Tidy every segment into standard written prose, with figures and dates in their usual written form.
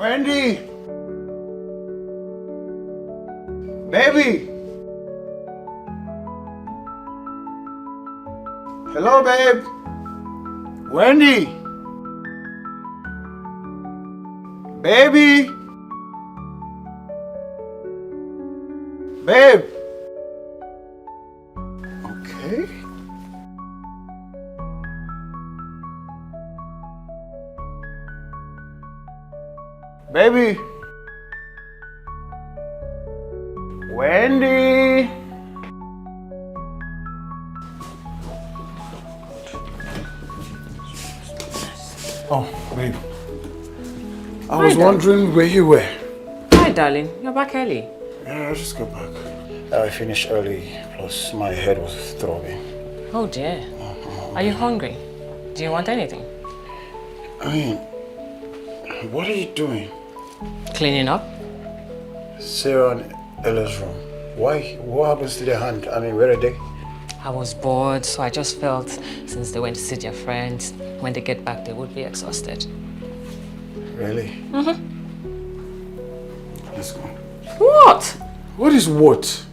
Wendy! Baby! Hello, babe! Wendy! Baby! Babe! Okay. Baby! Wendy! Oh, babe. I was wondering where you were. Hi, darling. You're back early. Yeah, I just got back. I finished early, plus my head was throbbing. Oh, dear. Are you hungry? Do you want anything? I mean, what are you doing? Cleaning up? Sarah and Ella's room. Why? What happens to their hand? I mean, where are they? I was bored, so I just felt since they went to see their friends, when they get back, they would be exhausted. Really? Mm-hmm. Let's go. What? What is what?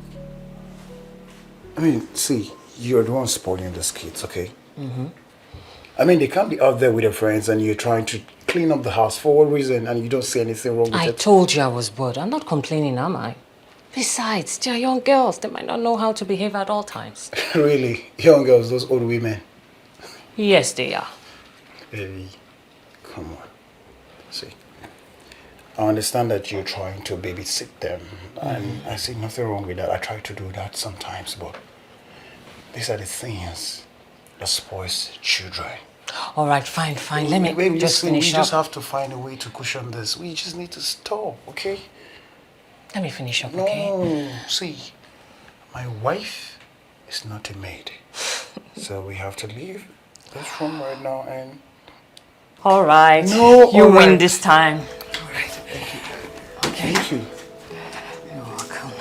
I mean, see, you're the one spoiling these kids, okay? Mm-hmm. I mean, they can't be out there with their friends and you're trying to clean up the house for what reason and you don't see anything wrong with it. I told you I was bored. I'm not complaining, am I? Besides, they're young girls. They might not know how to behave at all times. Really? Young girls, those old women? Yes, they are. Baby, come on. See, I understand that you're trying to babysit them and I see nothing wrong with that. I try to do that sometimes, but these are the things that spoils children. All right, fine. Let me Baby, just listen, finish we up. just have to find a way to cushion this. We just need to stop, okay? Let me finish up, okay? No, see, my wife is not a maid. So we have to leave this room right now and... All right. No, you all win right. this time. All right, thank you. Okay. Thank you. You're welcome.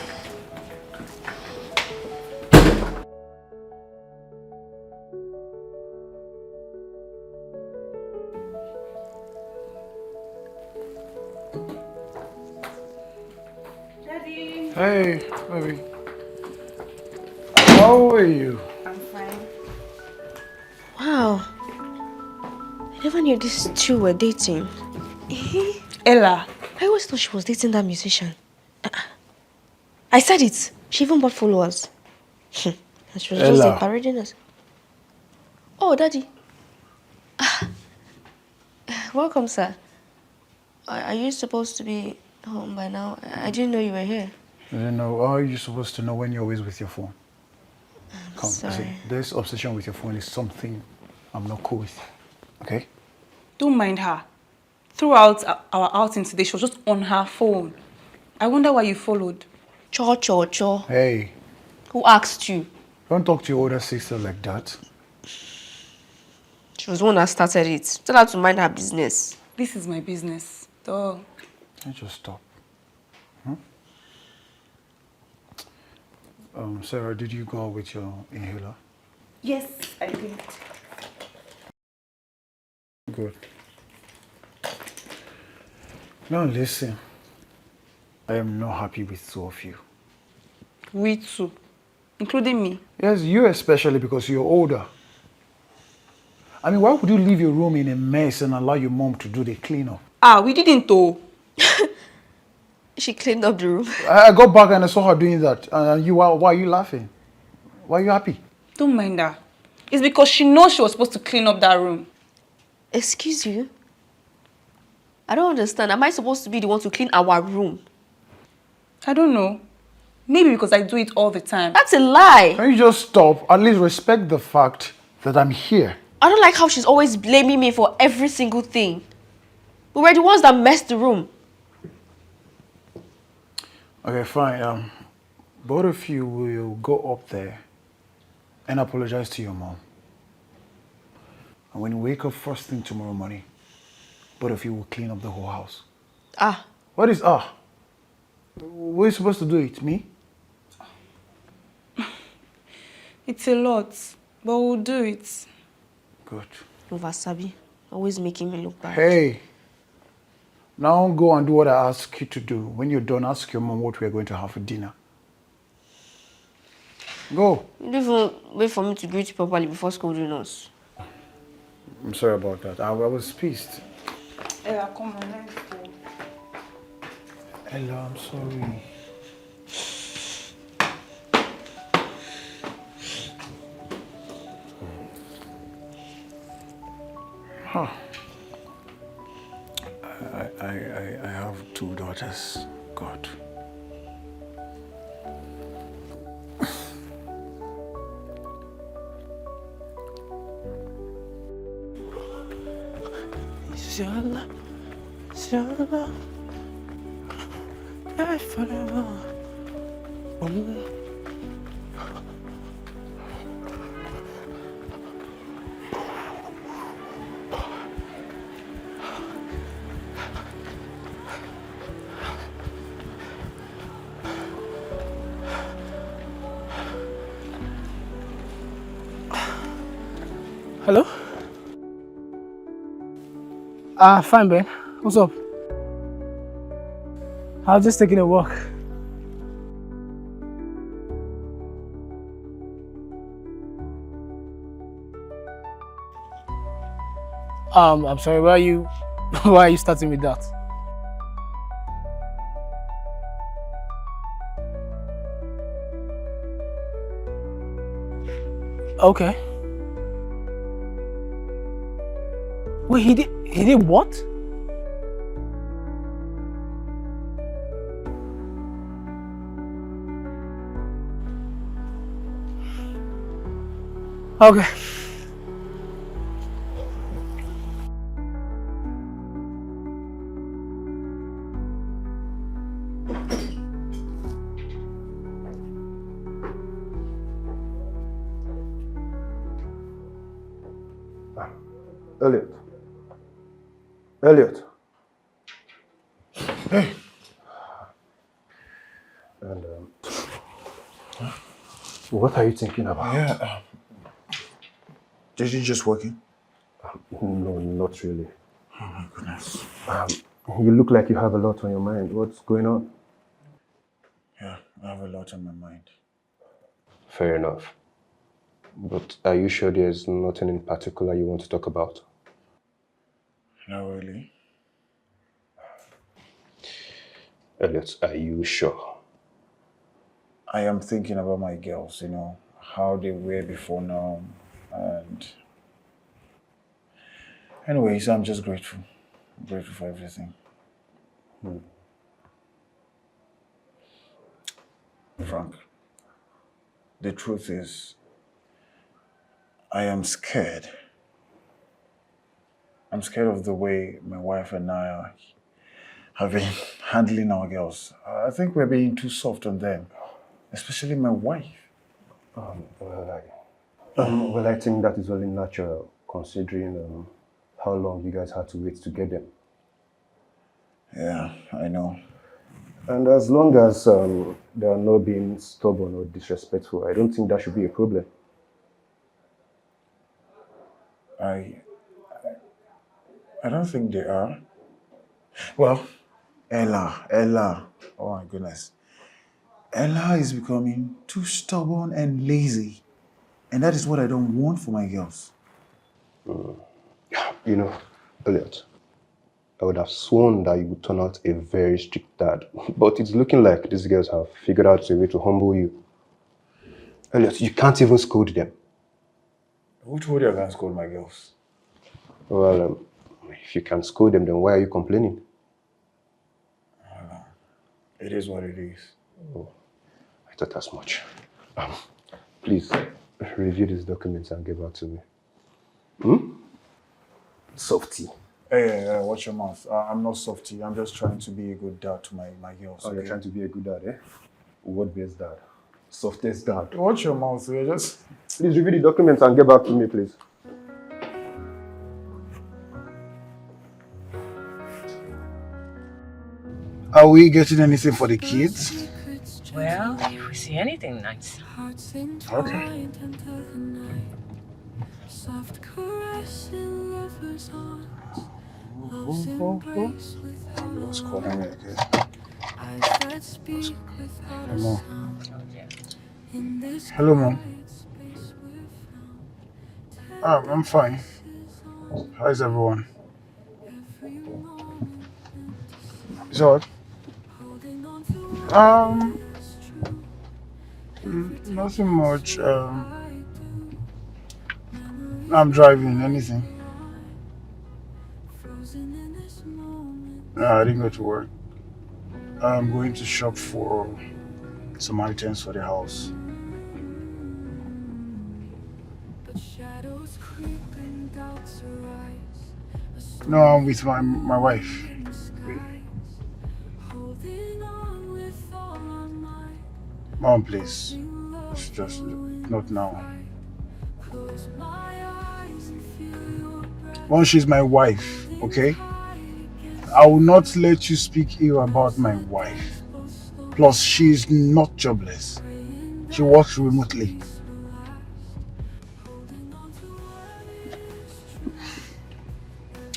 Daddy. Hey, baby. How are you? I'm fine. Wow. I never knew these two were dating. Ella. I always thought she was dating that musician. I said it. She even bought followers. She was just Ella. parading us. Oh, Daddy. Welcome, sir. Are you supposed to be home by now? I didn't know you were here. I don't know. How are you supposed to know when you're always with your phone? Come, sorry. see, this obsession with your phone is something I'm not cool with. Okay? Don't mind her. Throughout our outing today, she was just on her phone. I wonder why you followed. Cho. Hey, Who asked you? don't talk to your older sister like that. She was the one that started it. Tell her to mind her business. This is my business. Duh. Can you just stop? Sarah, did you go out with your inhaler? Yes, I did. Good. Now listen, I am not happy with two of you. We too. Including me. Yes, you especially because you're older. I mean, why would you leave your room in a mess and allow your mom to do the cleanup? We didn't though. She cleaned up the room. I got back and I saw her doing that. And why are you laughing? Why are you happy? Don't mind her. It's because she knows she was supposed to clean up that room. Excuse you? I don't understand. Am I supposed to be the one to clean our room? I don't know. Maybe because I do it all the time. That's a lie. Can you just stop? At least respect the fact that I'm here. I don't like how she's always blaming me for every single thing. We were the ones that messed the room. Okay, fine. Both of you will go up there and apologize to your mom. And when you wake up first thing tomorrow morning, both of you will clean up the whole house. What is Who is supposed to do it? Me? It's a lot, but we'll do it. Good. Wasabi, always making me look bad. Hey, Now go and do what I ask you to do. When you're done, ask your mom what we're going to have for dinner. Go. You don't even wait for me to greet you properly before scolding us. I'm sorry about that. I was pissed. Ella, come on, let's go. Ella, I'm sorry. Huh. I have 2 daughters. God. Inshallah, inshallah, life forever. Hello? Fine, Ben. What's up? I was just taking a walk. I'm sorry, why are you starting with that? Okay. Wait, he did what? Okay. Elliot. Hey. And what are you thinking about? Yeah. Is he just working? No, not really. Oh my goodness. You look like you have a lot on your mind. What's going on? Yeah, I have a lot on my mind. Fair enough. But are you sure there's nothing in particular you want to talk about? Not really. Elliot, are you sure? I am thinking about my girls, how they were before now. And anyways, I'm just grateful. I'm grateful for everything. Frank, the truth is, I am scared. I'm scared of the way my wife and I have been handling our girls. I think we're being too soft on them, especially my wife. Well, I think that is only natural, considering how long you guys had to wait to get them. Yeah, I know. And as long as they are not being stubborn or disrespectful, I don't think that should be a problem. I don't think they are. Well, Ella, oh my goodness. Ella is becoming too stubborn and lazy. And that is what I don't want for my girls. You know, Elliot, I would have sworn that you would turn out a very strict dad. But it's looking like these girls have figured out a way to humble you. Elliot, you can't even scold them. Who told you I can't scold my girls? Well, if you can scold them, then why are you complaining? It is what it is. Oh, I thought as much. Please, review these documents and give back to me. Softy. Hey, watch your mouth. I'm not softy. I'm just trying to be a good dad to my girls. Oh, you're trying to be a good dad, eh? What-based dad? Softest dad. Watch your mouth. You're just... Please review the documents and get back to me, please. Are we getting anything for the kids? Well, if we see anything nice. Okay. Soft caress in lovers' arms, love's embrace with What's calling me again? Hey, Mom. Hello, Mom. I'm fine. How's everyone? Is that what? Nothing much. I'm driving. Anything? No, I didn't go to work. I'm going to shop for some items for the house. No, I'm with my wife. Mom, please. It's just not now. Mom, she's my wife, okay? I will not let you speak ill about my wife. Plus, she's not jobless. She works remotely.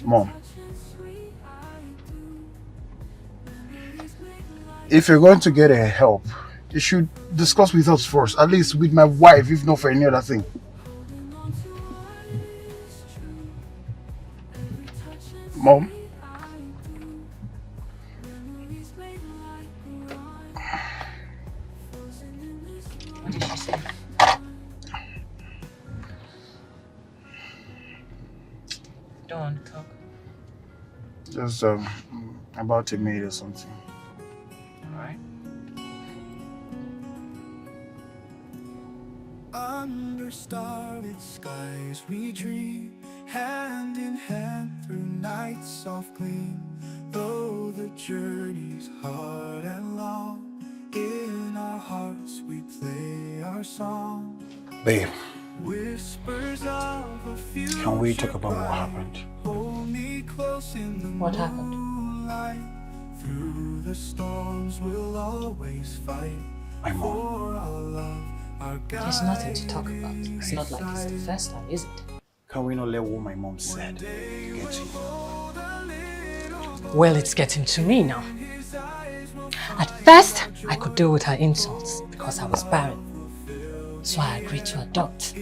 Mom, if you're going to get her help, you should discuss with us first, at least with my wife, if not for any other thing. Mom? What did she say? Don't want to talk. Just about a maid or something. Alright. Under starlit skies we dream, hand in hand through nights of gleam. Though the journey's hard and long, in our hearts we play our song. Babe, Whispers of a future can we talk about what happened? hold me close in the What happened? moonlight. Through the storms we'll always fight My mom. for our love. There's nothing to talk about. It's not like it's the first time, is it? Can we not let what my mom said get to you? Well, it's getting to me now. At first, I could deal with her insults because I was barren. So I agreed to adopt,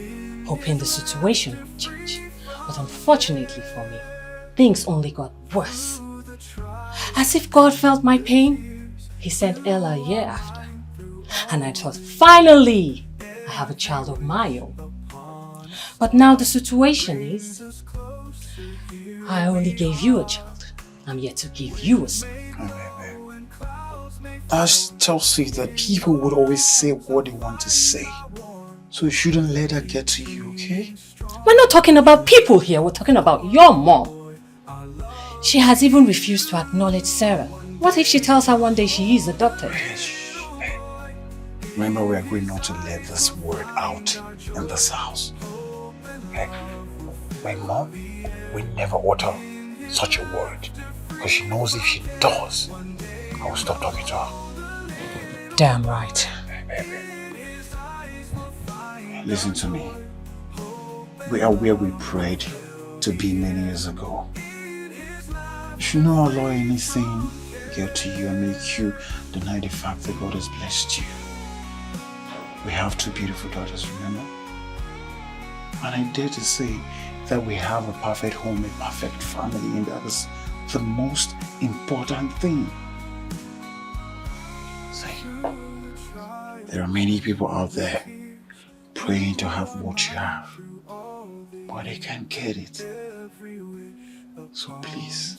hoping the situation would change. But unfortunately for me, things only got worse. As if God felt my pain, he sent Ella a year after. And I thought, finally, I have a child of my own. But now the situation is, I only gave you a child. I'm yet to give you a son. I tell you that people would always say what they want to say. So you shouldn't let that get to you, okay? We're not talking about people here, we're talking about your mom. She has even refused to acknowledge Sarah. What if she tells her one day she is adopted? Remember, we agreed not to let this word out in this house. Okay? My mom will never utter such a word. Because she knows if she does, I will stop talking to her. Damn right. Listen to me. We are where we prayed to be many years ago. You should not allow anything get to you and make you deny the fact that God has blessed you. We have 2 beautiful daughters, remember? And I dare to say that we have a perfect home, a perfect family, and that is the most important thing. See, there are many people out there praying to have what you have, but they can't get it. So please,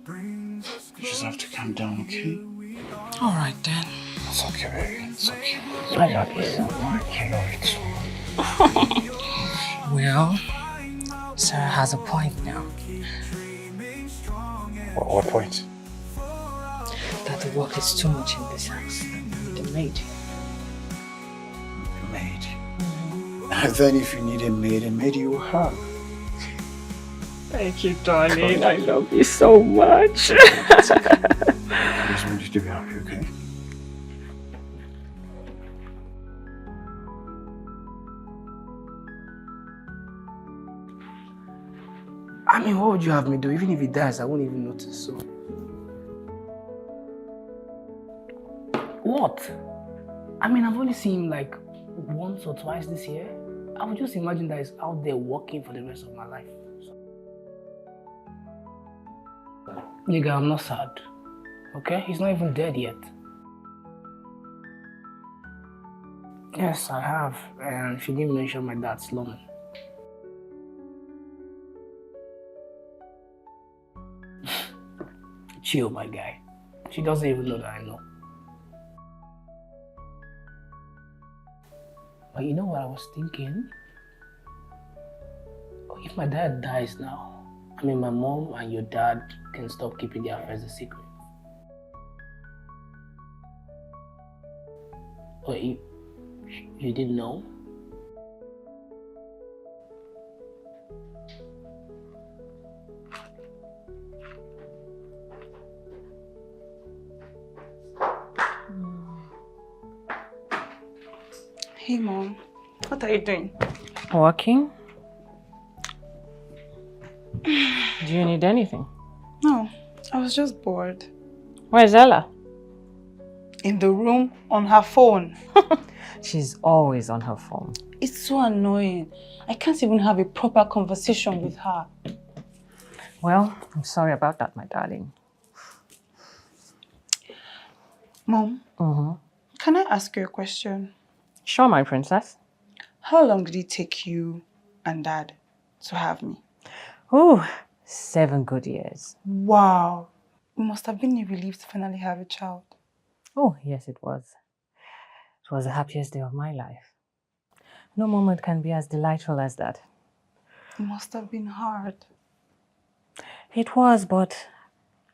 you just have to calm down, okay? All right then. It's okay, baby. It's okay. I love you so much. I love it too. Well, Sarah has a point now. What point? That the work is too much in this house. We need a maid. A maid. And then if you need a maid you will have. Thank you, darling. I love you so much. I just want you to be happy, okay? I mean, what would you have me do? Even if he dies, I won't even notice. So, What? I mean, I've only seen him like once or twice this year. I would just imagine that he's out there working for the rest of my life. Nigga, I'm not sad. Okay? He's not even dead yet. Yes, I have. And she didn't mention my dad, Sloman. Chill, my guy. She doesn't even know that I know. But you know what I was thinking? If my dad dies now, I mean, my mom and your dad can stop keeping their affairs a secret. But you didn't know? Hey, Mom. What are you doing? Working? Do you need anything? No, I was just bored. Where's Ella? In the room, on her phone. She's always on her phone. It's so annoying. I can't even have a proper conversation with her. Well, I'm sorry about that, my darling. Mom, can I ask you a question? Sure, my princess. How long did it take you and Dad to have me? Oh, 7 good years. Wow. It must have been a relief to finally have a child. Oh, yes, it was. It was the happiest day of my life. No moment can be as delightful as that. It must have been hard. It was, but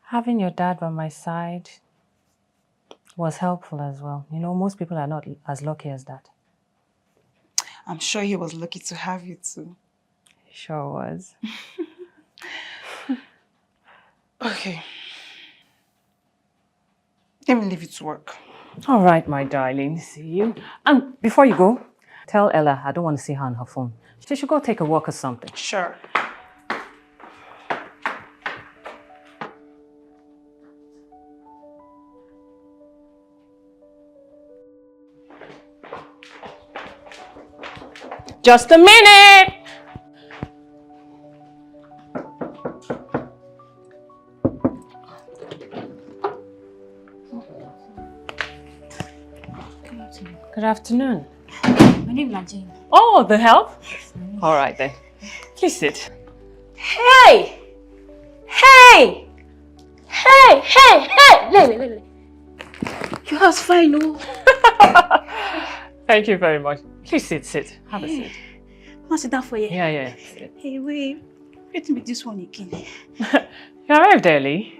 having your dad by my side was helpful as well. You know, most people are not as lucky as that. I'm sure he was lucky to have you too. He sure was. Okay. Let me leave you to work. All right, my darling. See you. And before you go, tell Ella I don't want to see her on her phone. She should go take a walk or something. Sure. Just a minute! Good afternoon. My name is Nigerian. Oh, the help? All right then. Please sit. Hey! Hey! Hey! Hey! Hey! Lele. Your house fine, no? Thank you very much. Please sit. Have a seat. I'll sit down for you. Yeah. Sit. Hey, wait. Let me this one again. You arrived early.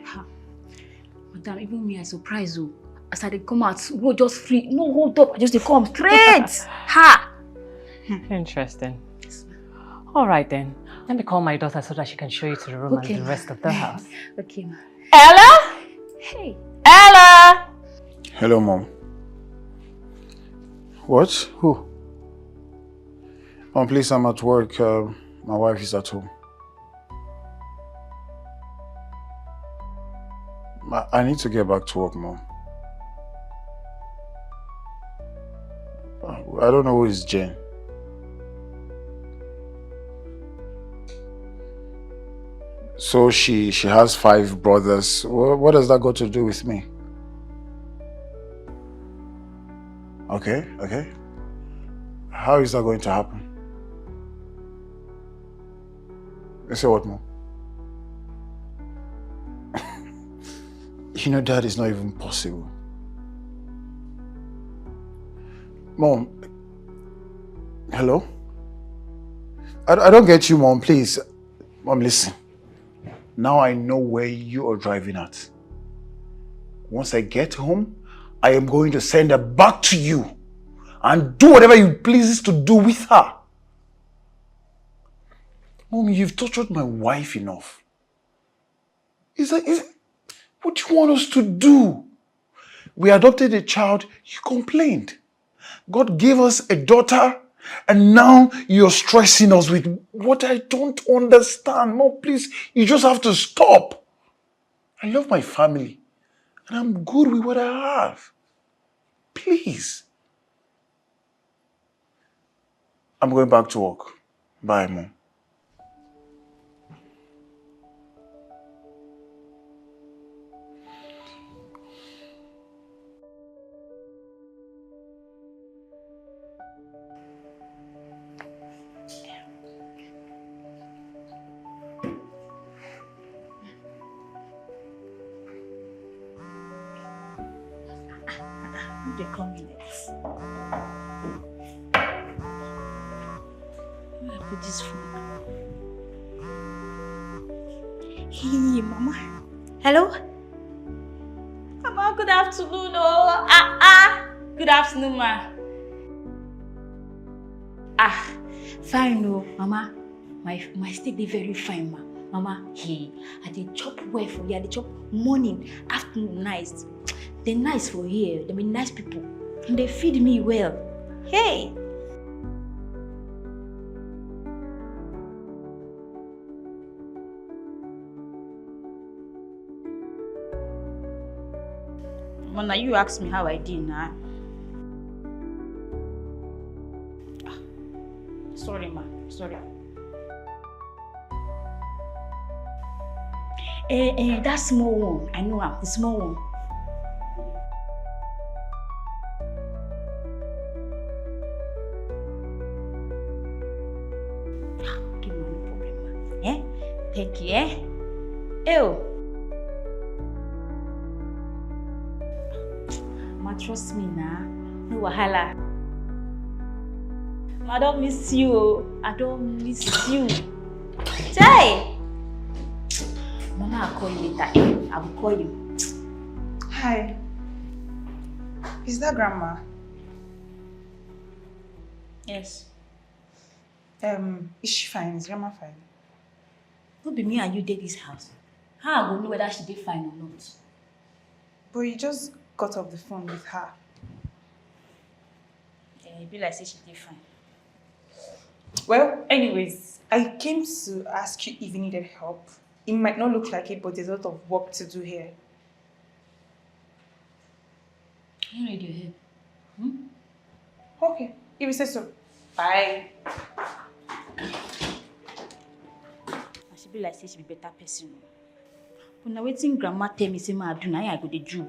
Madam, even me, I surprised you. As I come out, road just free. No, hold up. I just come straight. Ha! Interesting. All right then. Let me call my daughter so that she can show you to the room and the rest of the house. Okay, ma. Ella? Hey. Ella! Hello, Mom. What? Who? Mom, please, I'm at work. My wife is at home. I need to get back to work, Mom. I don't know who is Jane. So she has 5 brothers. What does that got to do with me? Okay. How is that going to happen? You say what, Mom? You know that is not even possible. Mom, hello? I don't get you, Mom, please. Mom, listen. Now I know where you are driving at. Once I get home, I am going to send her back to you and do whatever you please to do with her. Mom, you've tortured my wife enough. What do you want us to do? We adopted a child, you complained. God gave us a daughter, and now you're stressing us with what I don't understand. Mom, please, you just have to stop. I love my family, and I'm good with what I have. Please. I'm going back to work. Bye, Mom. They come in next. Where I put this phone? Hey, Mama. Hello? Mama, good afternoon. Good afternoon, ma. Fine, oh, Mama. My steak dey very fine, ma. Mama, hey, I dey chop well for you. I dey chop morning, afternoon, night. They're nice for here. They be nice people. And they feed me well. Hey! Mama, you asked me how I did now. Sorry, ma. Sorry. That small one. I know the small one. Thank you, Ew. Ma, trust me now. No wahala. I don't miss you. I don't miss you. Jay! Mama, I'll call you later. I will call you. Hi. Is that Grandma? Yes. Is she fine? Is Grandma fine? No be me and you did this house. How I go know whether she did fine or not? But you just got off the phone with her. It be like say she did fine. Well, anyways, I came to ask you if you needed help. It might not look like it, but there's a lot of work to do here. I don't need your help. Okay, if you say so. Bye. She be like say she be better person. But now waiting Grandma tell me say ma do now I go dey do.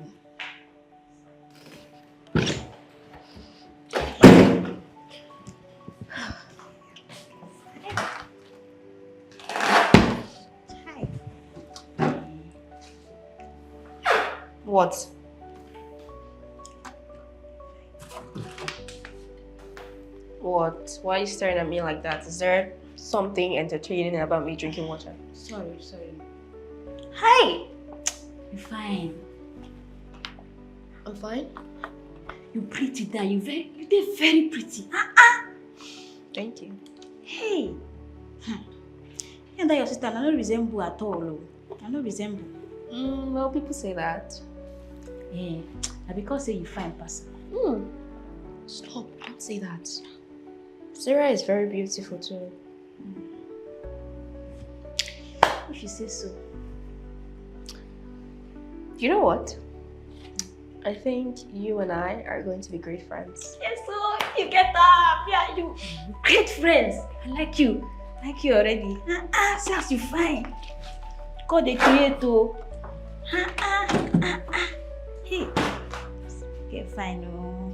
What? What? Why are you staring at me like that? Is there something entertaining about me drinking water? Sorry. Hi! You fine. I'm fine. You pretty that you did very pretty. Thank you. Hey! And that your sister, I don't resemble at all. I don't resemble. Well, people say that. Yeah, because say you fine person. Stop, don't say that. Sarah is very beautiful too. If you say so. You know what? I think you and I are going to be great friends. Yes, so you get that. Yeah, you great friends. I like you. I like you already. Since you fine. God the creator. Hey. Okay, fine. Oh.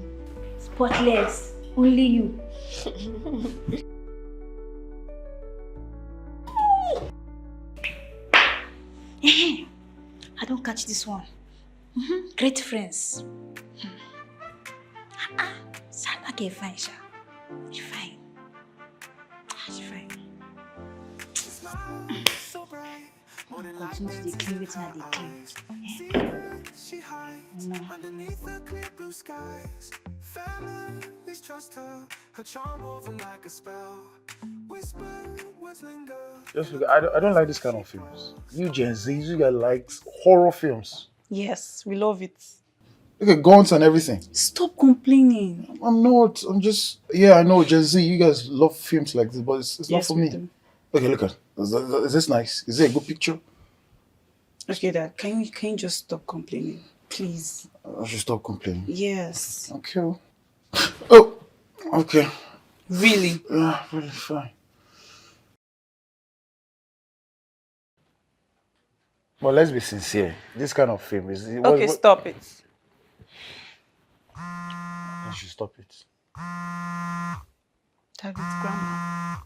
Spotless. Only you. I don't catch this one. Great friends. Okay, fine, Sha. She fine. She fine. Continue to clean with her, they clean. Underneath the clear blue skies, families trust her. Her charm over like a spell. Whisper words linger. Just look, I don't like this kind of films. You Gen Zs, you guys like horror films. Yes, we love it. Okay, guns and everything. Stop complaining. I'm not. I'm just. Yeah, I know Gen Z. You guys love films like this, but it's not for me. Do. Okay, look at. Is this nice? Is it a good picture? Okay, Dad. Can you just stop complaining? Please. I should stop complaining. Yes. Okay. Oh, okay. Really? Yeah, really fine. But let's be sincere. This kind of film is... Okay, stop it. I should stop it. David's grandma.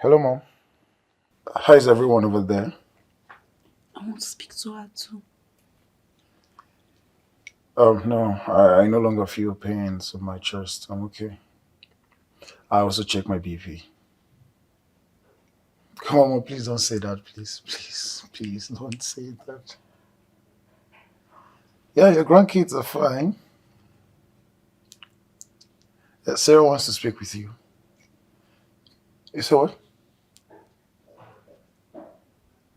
Hello, Mom. How is everyone over there? I want to speak to her too. No, I no longer feel pains on my chest. I'm okay. I also check my BP. Come on, Mom, please don't say that, please. Please don't say that. Yeah, your grandkids are fine. Sarah wants to speak with you. You said what?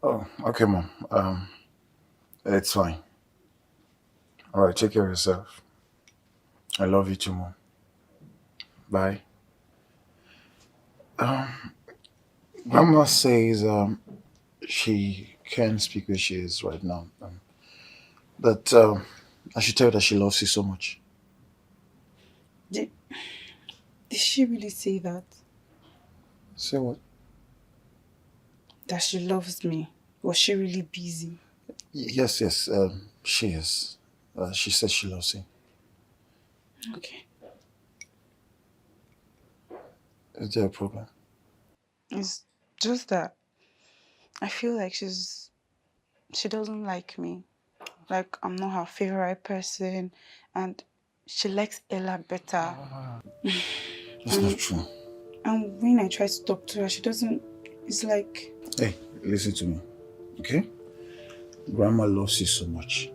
Oh, okay, Mom. It's fine. All right, take care of yourself. I love you too, Mom. Bye. Grandma says she can't speak where she is right now. That I should tell her that she loves you so much. Did she really say that? Say what? That she loves me? Was she really busy? Yes, she is. She said she loves you. Okay. Is there a problem? It's just that I feel like she doesn't like me. Like I'm not her favorite person, and she likes Ella better. That's not true. And when I try to talk to her, she doesn't. It's like... Hey, listen to me, okay? Grandma loves you so much.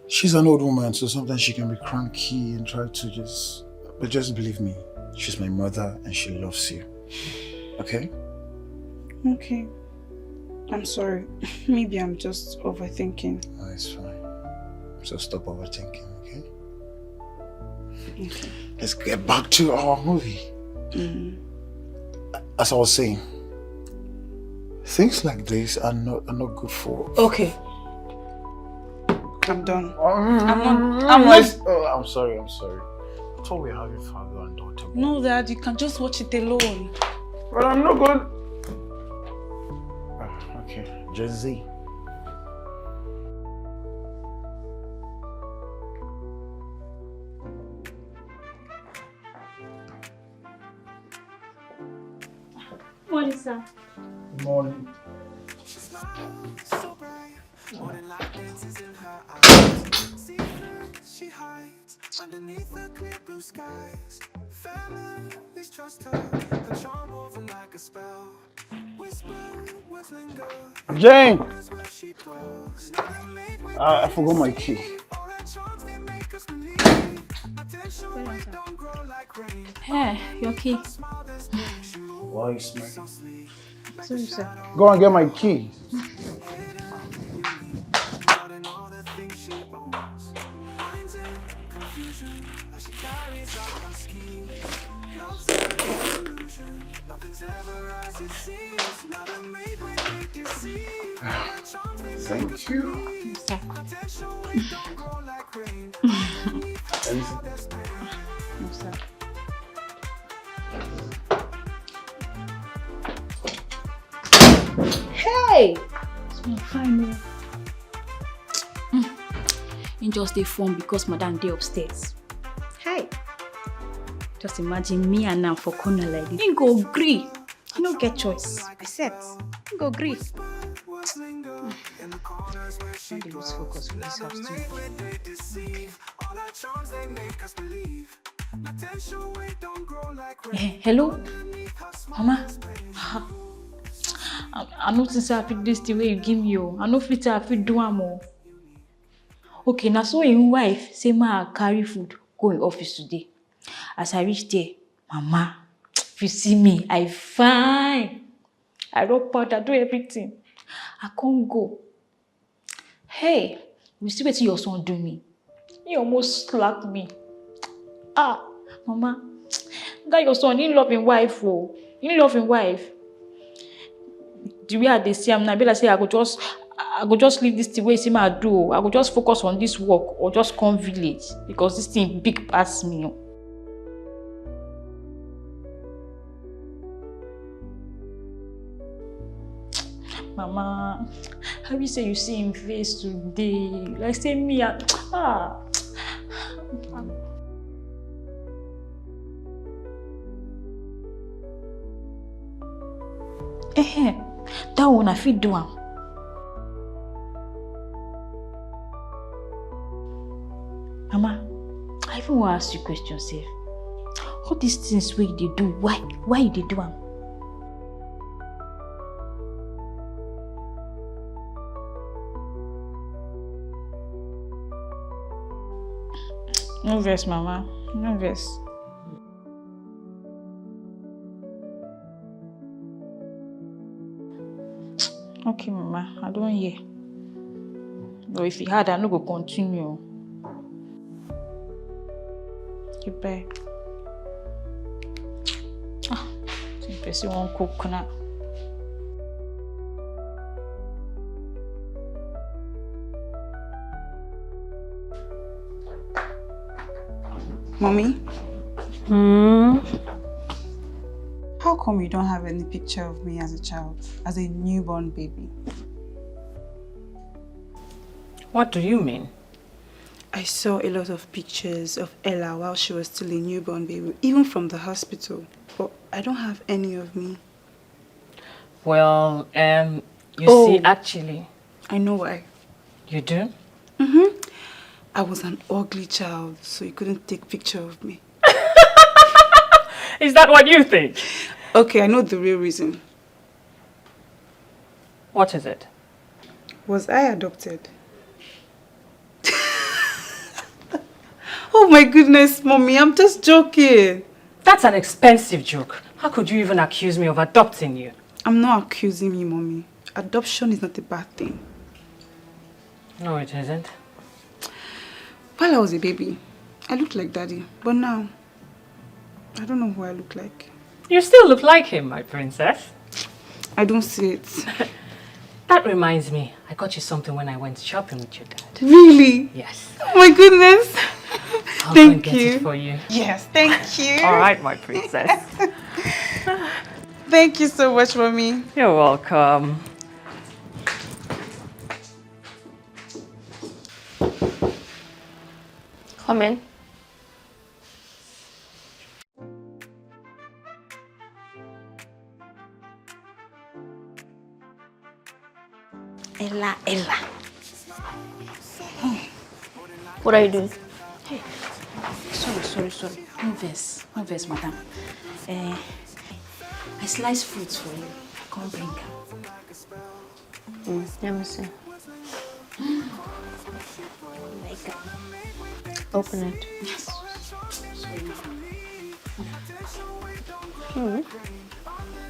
She's an old woman, so sometimes she can be cranky and try to just... But just believe me, she's my mother and she loves you. Okay? Okay. I'm sorry. Maybe I'm just overthinking. No, it's fine. So stop overthinking, okay? Okay. Let's get back to our movie. As I was saying, things like this are not good for... Okay. I'm done. I'm sorry. I thought we were having father and daughter. No, Dad, you can just watch it alone. But I'm not going... Okay, Gen Z. Morning, sir. Morning. She hides underneath the clear blue skies. Families trust her, her charm woven like a spell. Whisper, words linger. Jane! I forgot my key. Hey, your key. Why is my... Sorry, sir. Go and get my key. Thank you. No, sir. Hey! It's my fine. You just stay phone because madam dey upstairs. Hey! Just imagine me and now for corner like this. You go agree. You don't get choice. I said, you go agree. Don't dey lose focus for this house too. Hello? Mama? I know since I fit this the way you give me. I know fit I fit do am. Okay, now so your wife say ma carry food go in office today. As I reach there, Mama, if you see me, I fine. I rub powder, do everything. I can't go. Hey, you see what your son do me? He almost slapped me. Ah, Mama, that your son, he love him wife, oh. He love him wife. the way I see am now, be like say I go just leave this thing wey see I do. I go just focus on this work or just come village because this thing big pass me. Mama, how you say you see him face today? Like say me that one I fit do am. Mama, I even want to ask you a question, sef. All these things wey you dey do, why you dey do am? No vex, Mama. No vex. Okay, Mama. I don't hear. But if you had, I no go continue. Goodbye. Some person won't cook now. Mommy? How come you don't have any picture of me as a child, as a newborn baby? What do you mean? I saw a lot of pictures of Ella while she was still a newborn baby, even from the hospital. But I don't have any of me. Well, you see, actually... I know why. You do? I was an ugly child, so you couldn't take picture of me. Is that what you think? Okay, I know the real reason. What is it? Was I adopted? Oh my goodness, Mommy, I'm just joking. That's an expensive joke. How could you even accuse me of adopting you? I'm not accusing you, Mommy. Adoption is not a bad thing. No, it isn't. While I was a baby, I looked like Daddy. But now, I don't know who I look like. You still look like him, my princess. I don't see it. That reminds me, I got you something when I went shopping with your dad. Really? Yes. Oh my goodness. I'll go and Thank get you. it for you. Yes, thank you. All right, my princess. Thank you so much, Mommy. You're welcome. Come in. Ella. What are you doing? Hey, sorry. No verse, madam. I slice fruits for you. Come bring them. Let me see. Like that. Open it. Yes.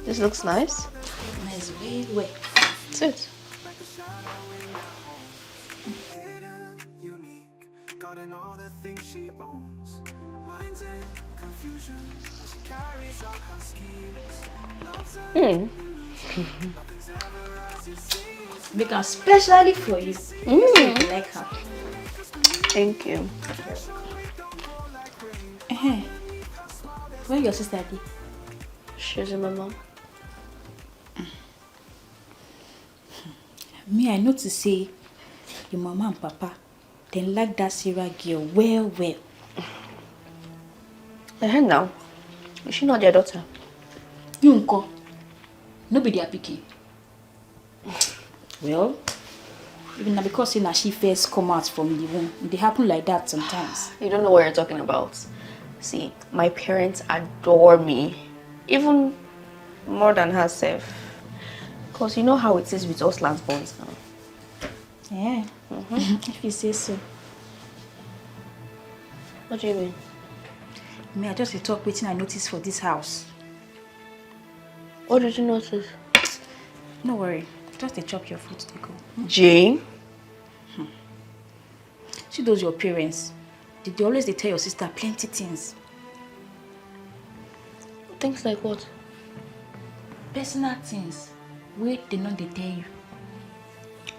This looks nice. Nice, very well. That's it. Make her specially for you. You like her. Thank you. Where your sister be? She's in my mom. Me, I know to say your mama and papa, they like that Sarah girl well. Now, is she not their daughter? You uncle, no be their picky. Well, even now because she first come out from the womb, they happen like that sometimes. You don't know what you're talking about. See, my parents adore me, even more than herself. Because you know how it is with us last borns now. Yeah, if you say so. What do you mean? Me, I just talk waiting I noticed for this house. What did you notice? No worry, just to chop your food, Etiko. Jane? See those your parents. They always tell your sister plenty things. Things like what? Personal things. Wait, they know they tell you.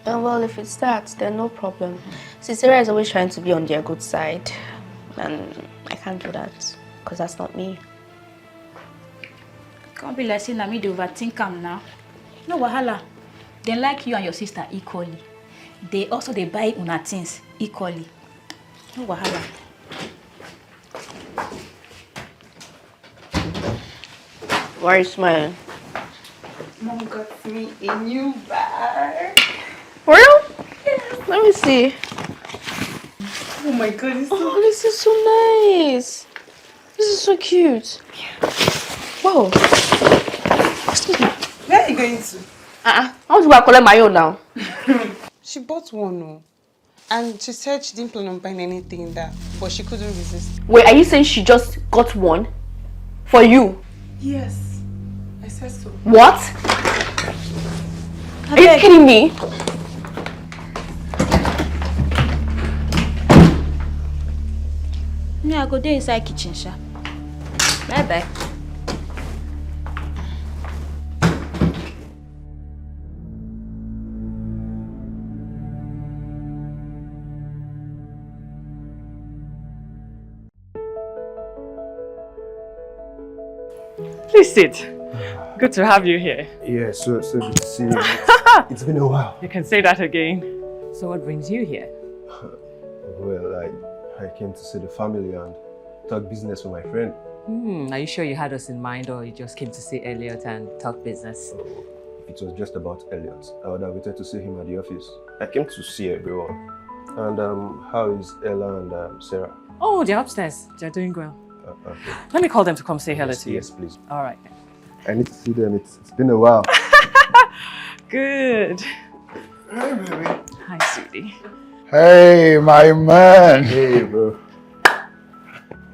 Well, if it's that, then no problem. Cynthia is always trying to be on their good side. And I can't do that. Because that's not me. Can't be like saying that me they overthink am now. No wahala. They like you and your sister equally. They also they buy una things equally. No wahala. Why are you smiling? Mom got me a new bag. For real? Yes. Let me see. Oh my god, it's so This is so nice. This is so cute. Wow. Excuse me. Where are you going to? How do I collect my own now? She bought one, oh. And she said she didn't plan on buying anything in that, but she couldn't resist. Wait, are you saying she just got one? For you? Yes, I said so. What? Are you kidding me? Me, I go there inside kitchen, sha. Bye bye. Please sit. Good to have you here. Yeah, so good to see you. It's been a while. You can say that again. So what brings you here? Well, I came to see the family and talk business with my friend. Are you sure you had us in mind or you just came to see Elliot and talk business? Oh, if it was just about Elliot, I would have waited to see him at the office. I came to see everyone. And how is Ella and Sarah? Oh, they're upstairs. They're doing well. Okay. Let me call them to come say hello to you. Yes, please. All right. I need to see them. It's been a while. Good. Hey, baby. Hi, sweetie. Hey, my man. Hey, bro.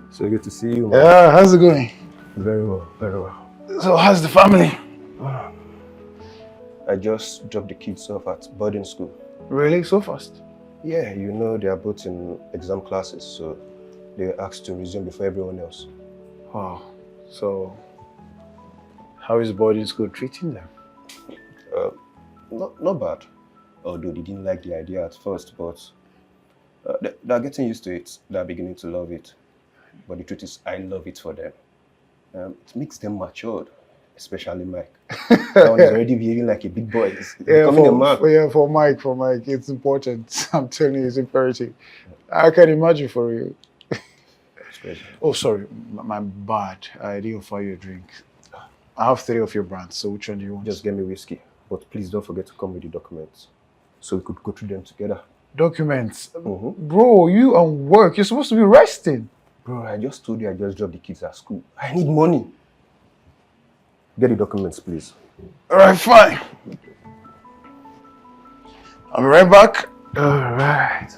So good to see you, man. Yeah, how's it going? Very well, very well. So, how's the family? I just dropped the kids off at boarding school. Really? So fast? Yeah, you know they are both in exam classes, so they were asked to resume before everyone else. Wow. So, how is boarding school treating them? Not bad. Although they didn't like the idea at first, but they're getting used to it. They're beginning to love it. But the truth is, I love it for them. It makes them matured, especially Mike. That one is already behaving like a big boy. He's becoming a man. For Mike, it's important. I'm telling you, it's imperative. I can imagine for you. It's crazy. Oh, sorry, my bad. I didn't offer you a drink. I have 3 of your brands, so which one do you want? Just get me whiskey. But please don't forget to come with the documents, so we could go through them together. Documents? Bro, you and work, you're supposed to be resting. Bro, I just told you I just dropped the kids at school. I need money. Get the documents, please. All right, fine. I'll be right back. All right.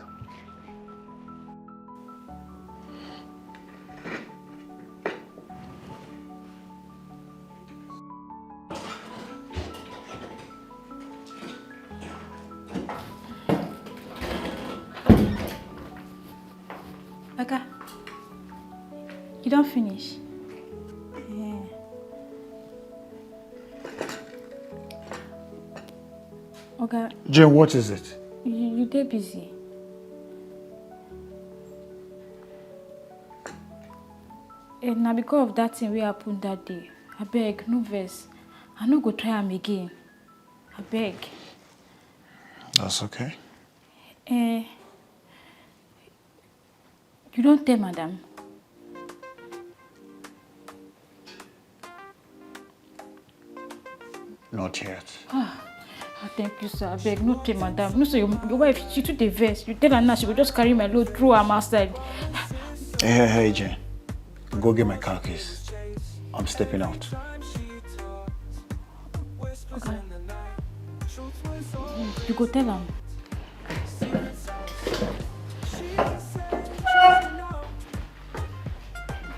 Oga, you don't finish. Yeah. Oga, Jane, what is it? you dey busy. Na because of that thing wey happen that day. Abeg, no vex. I no go try am again. Abeg. That's okay. You don't tell madam. Not yet. Thank you, sir. Abeg, no tell madam. No, say your wife, she too dey vex. You tell her now, she will just carry my load through am outside. Hey, Jane. Go get my car keys. I'm stepping out. Okay. You go tell am.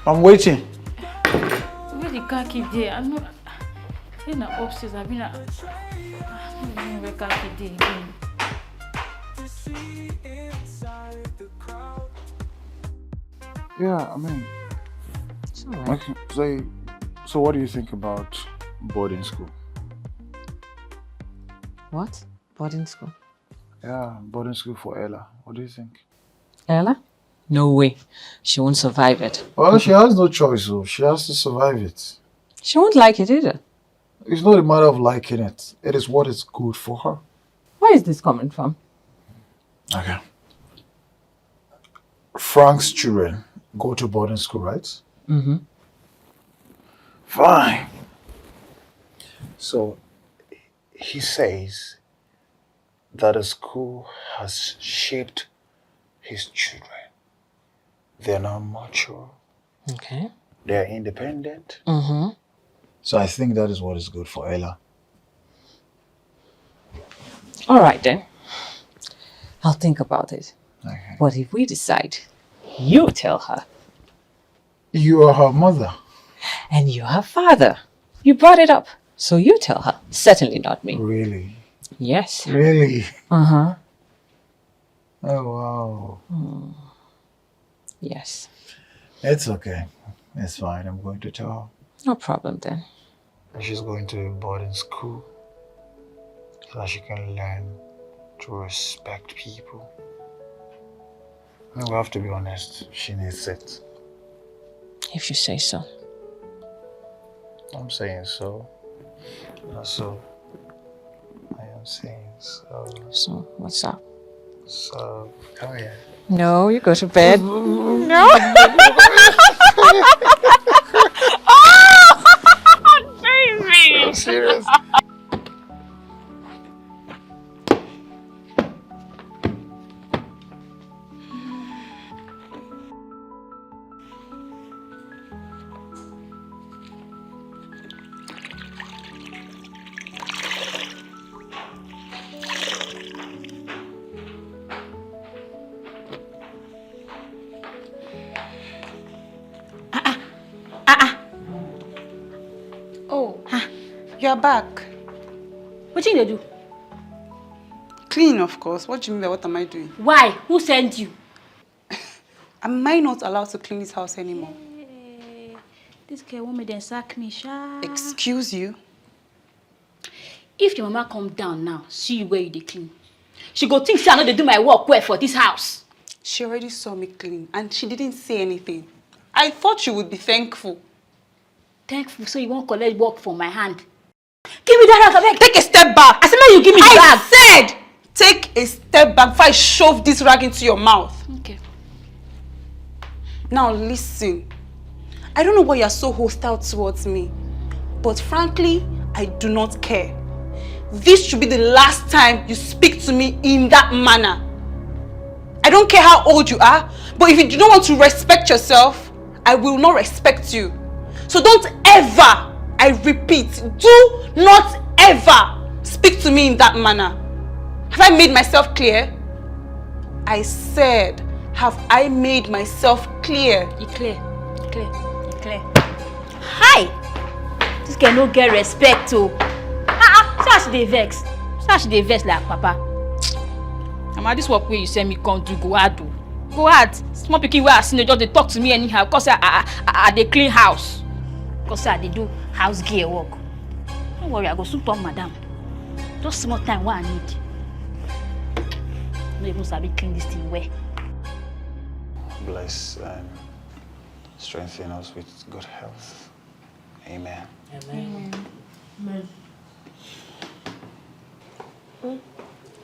I'm waiting. Where the car key there? I know. Say na upstairs. I mean, I don't know where car key there again. Yeah, I mean. It's all right. Okay, so what do you think about boarding school? What? Boarding school? Yeah, boarding school for Ella. What do you think? Ella? No way. She won't survive it. Well, she has no choice, so she has to survive it. She won't like it either. It's not a matter of liking it. It is what is good for her. Where is this coming from? Okay. Frank's children go to boarding school, right? Mm-hmm. Fine. So, he says that the school has shaped his children. They're now mature. Okay. They're independent. Mm-hmm. So I think that is what is good for Ella. All right then. I'll think about it. Okay. But if we decide, you tell her. You are her mother. And you're her father. You brought it up. So you tell her. Certainly not me. Really? Yes. Really? Uh-huh. Oh, wow. Yes. It's okay. It's fine. I'm going to tell her. No problem then. She's going to boarding school so that she can learn to respect people. And we have to be honest, she needs it. If you say so. I'm saying so. So, I am saying so. So, what's up? So, come here. No, you go to bed. No. Baby. I'm serious. You're back. What you do? Clean, of course. What do you mean by what am I doing? Why? Who sent you? Am I not allowed to clean this house anymore? This girl want me then sack me, sha. Excuse you? If your mama come down now, see you where you dey clean. She go think say I know they do my work well for this house. She already saw me clean and she didn't say anything. I thought you would be thankful. Thankful so you won't collect work from my hand. Give me that rag, abeg. Take a step back. I said now you give me the bag. I said take a step back before I shove this rag into your mouth. Okay. Now listen. I don't know why you're so hostile towards me, but frankly, I do not care. This should be the last time you speak to me in that manner. I don't care how old you are, but if you do not want to respect yourself, I will not respect you. So don't ever, I repeat, do not ever speak to me in that manner. Have I made myself clear? I said, have I made myself clear? You clear. You clear. You clear. Hi! This girl no get respect too. See how she dey vex. See how she dey vex like papa. Mama, this work where you send me come do go hard do. Go hard. Small pikin wey I see, they just dey talk to me anyhow because I dey clean house. Because I dey do house gear work. Don't worry, I go soon turn madam. Just small time what I need. No even sabi clean this thing well. Bless and strengthen us with good health. Amen. Amen. Amen.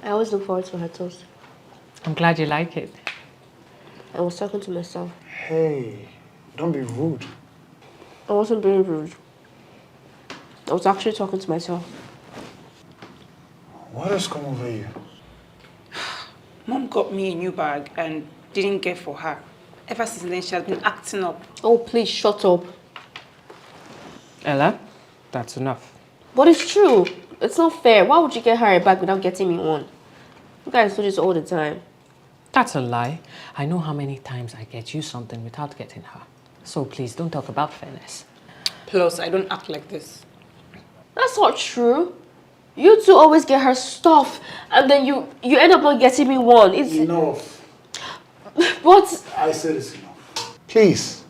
I always look forward to her toast. I'm glad you like it. I was talking to myself. Hey, don't be rude. I wasn't being rude. I was actually talking to myself. What has come over you? Mom got me a new bag and didn't get for her. Ever since then, she has been acting up. Oh, please shut up. Ella, that's enough. But it's true. It's not fair. Why would you get her a bag without getting me one? You guys do this all the time. That's a lie. I know how many times I get you something without getting her. So please don't talk about fairness. Plus, I don't act like this. That's not true. You two always get her stuff and then you end up not getting me one. It's Enough. What? I said it's enough. Please.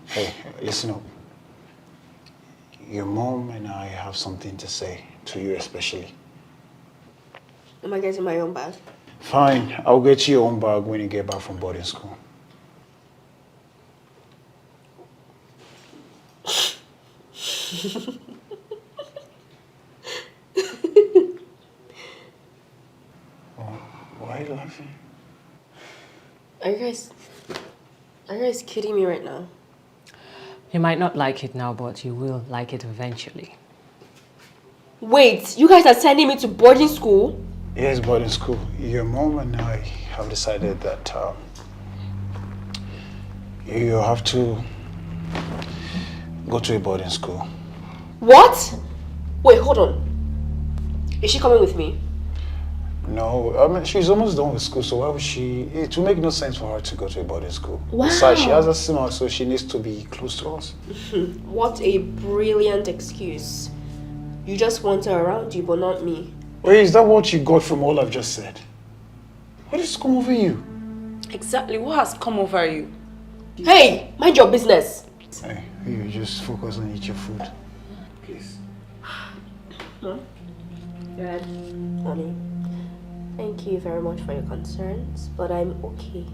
Hey, listen up. Your mom and I have something to say. To you especially. Am I getting my own bag? Fine, I'll get you your own bag when you get back from boarding school. Why are you laughing? Are you guys kidding me right now? You might not like it now, but you will like it eventually. Wait, you guys are sending me to boarding school? Yes, boarding school. Your mom and I have decided that you have to go to a boarding school. What? Wait, hold on. Is she coming with me? No, I mean, she's almost done with school, so why would she? It will make no sense for her to go to a boarding school. Wow. Besides, she has a similar, so she needs to be close to us. What a brilliant excuse. You just want her around you, but not me. Wait, is that what you got from all I've just said? What has come over you? Exactly, what has come over you? Hey, mind your business. Hey, you just focus on eating your food. Please. Huh? Dad, honey, thank you very much for your concerns, but I'm okay.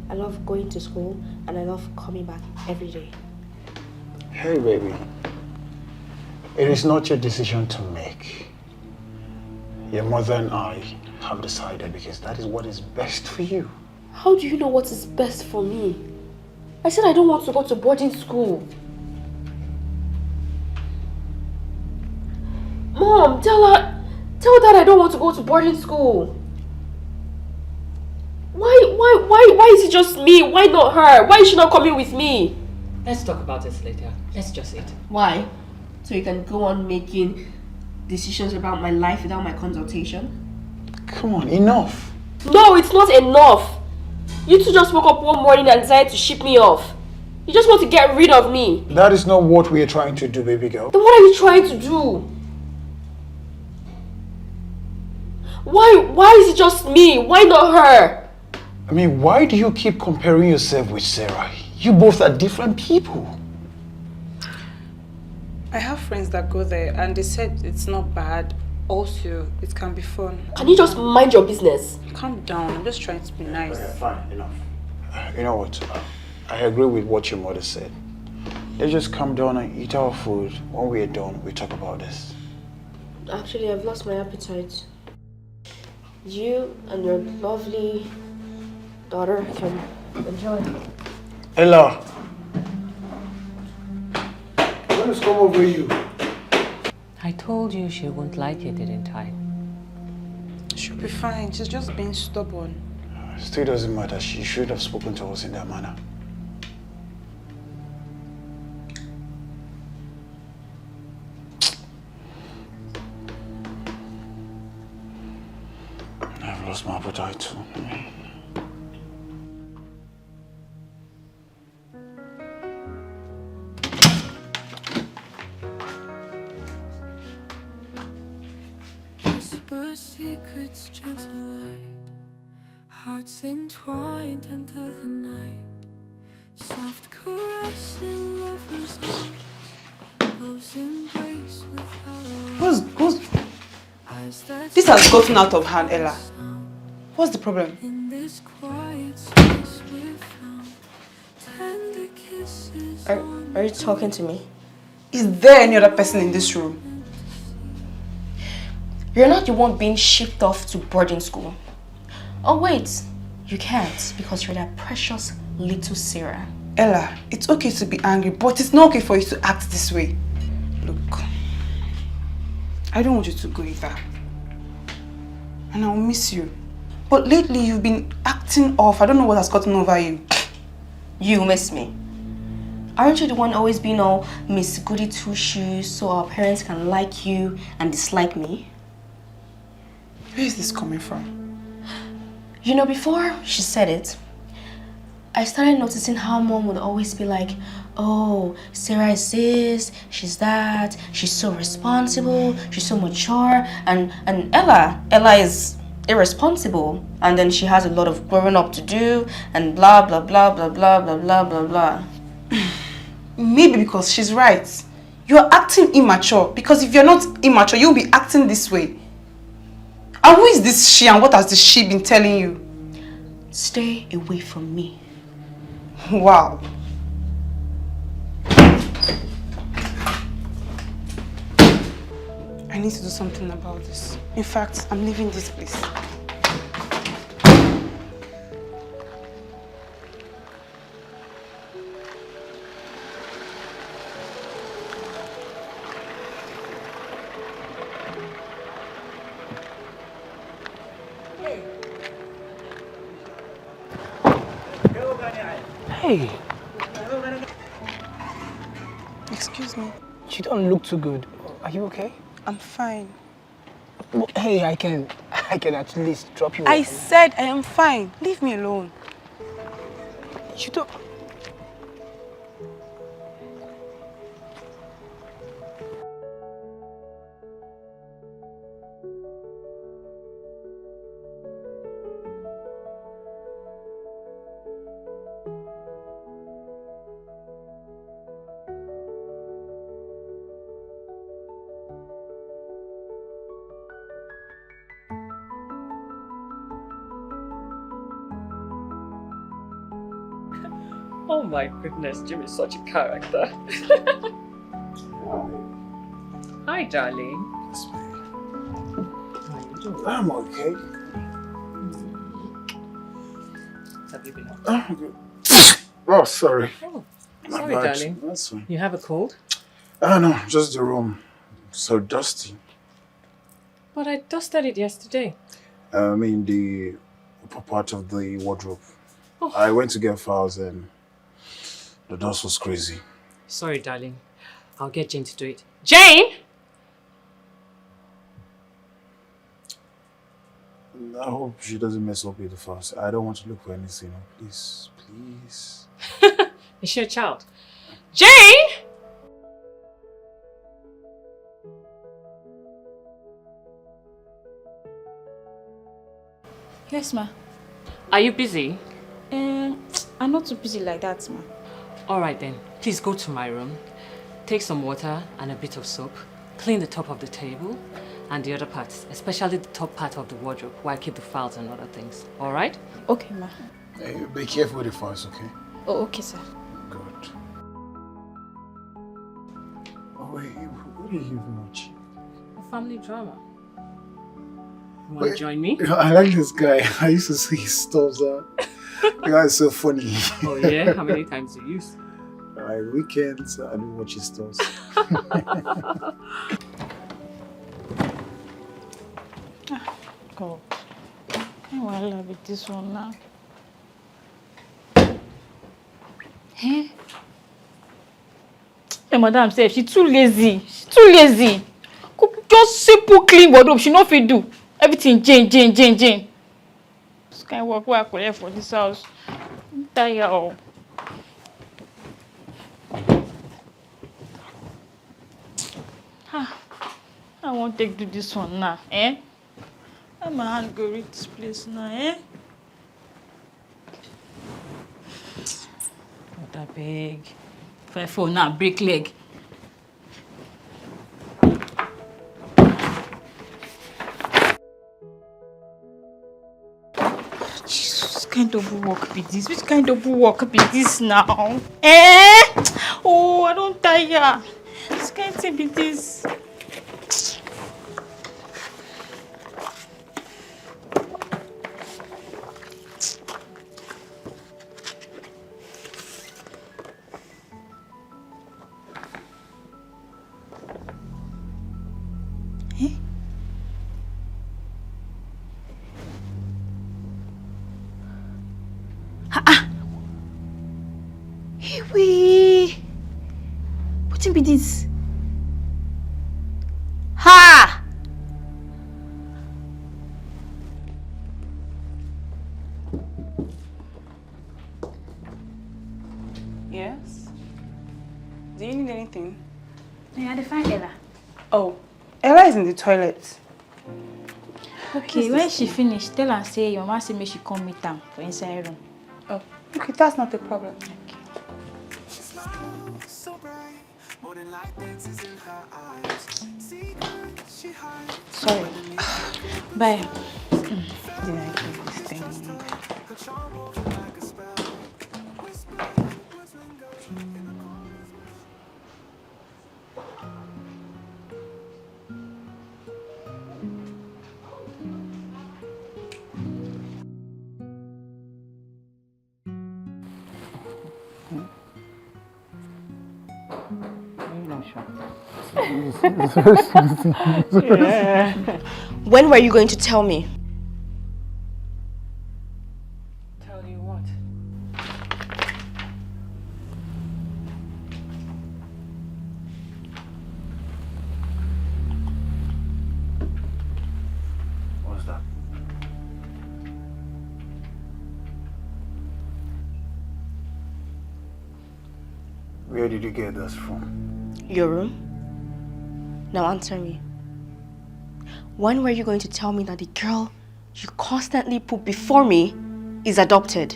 I love going to school and I love coming back every day. Hey, baby. It is not your decision to make. Your mother and I have decided because that is what is best for you. How do you know what is best for me? I said I don't want to go to boarding school. Mom, tell Dad I don't want to go to boarding school. Why is it just me? Why not her? Why is she not coming with me? Let's talk about this later. Let's just eat. Why? So you can go on making decisions about my life without my consultation? Come on, enough. No, it's not enough. You two just woke up one morning and decided to ship me off. You just want to get rid of me. That is not what we are trying to do, baby girl. Then what are you trying to do? Why is it just me? Why not her? I mean, why do you keep comparing yourself with Sarah? You both are different people. I have friends that go there and they said it's not bad. Also, it can be fun. Can you just mind your business? Calm down, I'm just trying to be nice. Okay, fine, enough. You know what? I agree with what your mother said. Let's just calm down and eat our food. When we are done, we talk about this. Actually, I've lost my appetite. You and your lovely daughter can enjoy. Ella! What has come over you? I told you she won't like it, didn't I? She'll be fine, she's just being stubborn. Still doesn't matter. She should have spoken to us in that manner. I've lost my appetite too. Secrets gentle light, hearts entwined under the night, soft caressing lovers' arms, close embrace without This has gotten out of hand, Ella. What's the problem? in this quiet space we found, tender kisses. Are you talking to me? Is there any other person in this room? You're not the one being shipped off to boarding school. Oh wait, you can't because you're that precious little Sarah. Ella, it's okay to be angry, but it's not okay for you to act this way. Look, I don't want you to go either. And I'll miss you. But lately you've been acting off. I don't know what has gotten over you. You miss me. Aren't you the one always being all Miss Goody Two Shoes so our parents can like you and dislike me? Where is this coming from? You know, before she said it, I started noticing how Mom would always be like, oh, Sarah is this, she's that, she's so responsible, she's so mature, and Ella is irresponsible, and then she has a lot of growing up to do, and blah, blah, blah, blah, blah, blah, blah, blah, blah. Maybe because she's right. You're acting immature because if you're not immature, you'll be acting this way. And who is this she and what has the she been telling you? Stay away from me. Wow. I need to do something about this. In fact, I'm leaving this place. Hey, Excuse me. you don't look too good. Are you okay? I'm fine. Well, hey, I can at least drop you I off. said I am fine. Leave me alone. You don't... Oh my goodness, Jim is such a character. Hi, darling. How are you doing? I'm okay. Have you been up? I'm good. Oh, sorry. Oh, My sorry, bad. darling. That's fine. You have a cold? Oh, no, just the room. So dusty. But I dusted it yesterday. I mean, the upper part of the wardrobe. Oh. I went to get files and the dust was crazy. Sorry, darling. I'll get Jane to do it. Jane! I hope she doesn't mess up with the files. I don't want to look for anything. Please, please. Is she a child? Jane! Yes, ma. Are you busy? I'm not too busy like that, ma. All right then. Please go to my room. Take some water and a bit of soap. Clean the top of the table and the other parts, especially the top part of the wardrobe where I keep the files and other things. All right? Okay, ma. Hey, be careful with the files, okay? Oh, okay, sir. Good. Oh, wait, what are you even watching? A family drama. You want to join me? I like this guy. I used to see his stuff. The guy is so funny. Oh yeah? How many times do you use? Weekends, I do watch his stuff. God. I love it, this one now. Eh? Hey, madam said she's too lazy. She's too lazy. Just simple clean wardrobe. She not fit do. Everything Jane. This kind of work where I collect for this house. I'm tired. I won't take do this one now, eh? Let my hand go reach this place now, eh? Not that big. If I fall now, break leg. Jesus, which kind of work be this? Which kind of work be this now? Eh? Oh, I don't tire. This kind of thing be this. Wetin be this? Ha! Yes? Do you need anything? Yeah, I find Ella. Oh, Ella is in the toilet. Okay, when she finish, tell her say your mama say make she come meet am for inside room. Oh, okay, that's not a problem. So bright, but Northern light dances in her eyes. Secrets she hides. Sorry. Bye. Did I do this thing? Her charm over like a spell. Whisper words linger in the corners. When were you going to tell me? Tell you what? What's that? Where did you get this from? Your room? Now answer me. When were you going to tell me that the girl you constantly put before me is adopted?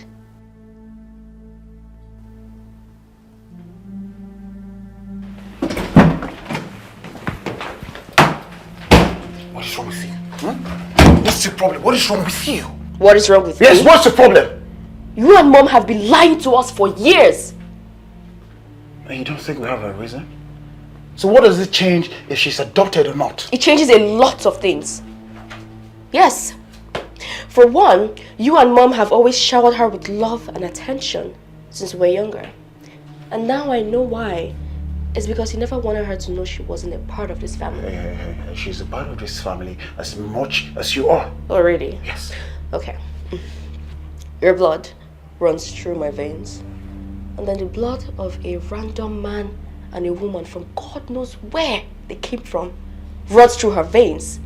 What is wrong with you? Hmm? What's your problem? What is wrong with you? What is wrong with Yes, me? what's the problem? You and Mom have been lying to us for years. And you don't think we have a reason? So what does it change if she's adopted or not? It changes a lot of things. Yes. For one, you and Mom have always showered her with love and attention since we were younger. And now I know why. It's because you never wanted her to know she wasn't a part of this family. Hey, she's a part of this family as much as you are. Oh, really? Yes. Okay. Your blood runs through my veins. And then the blood of a random man and a woman from God knows where they came from runs through her veins.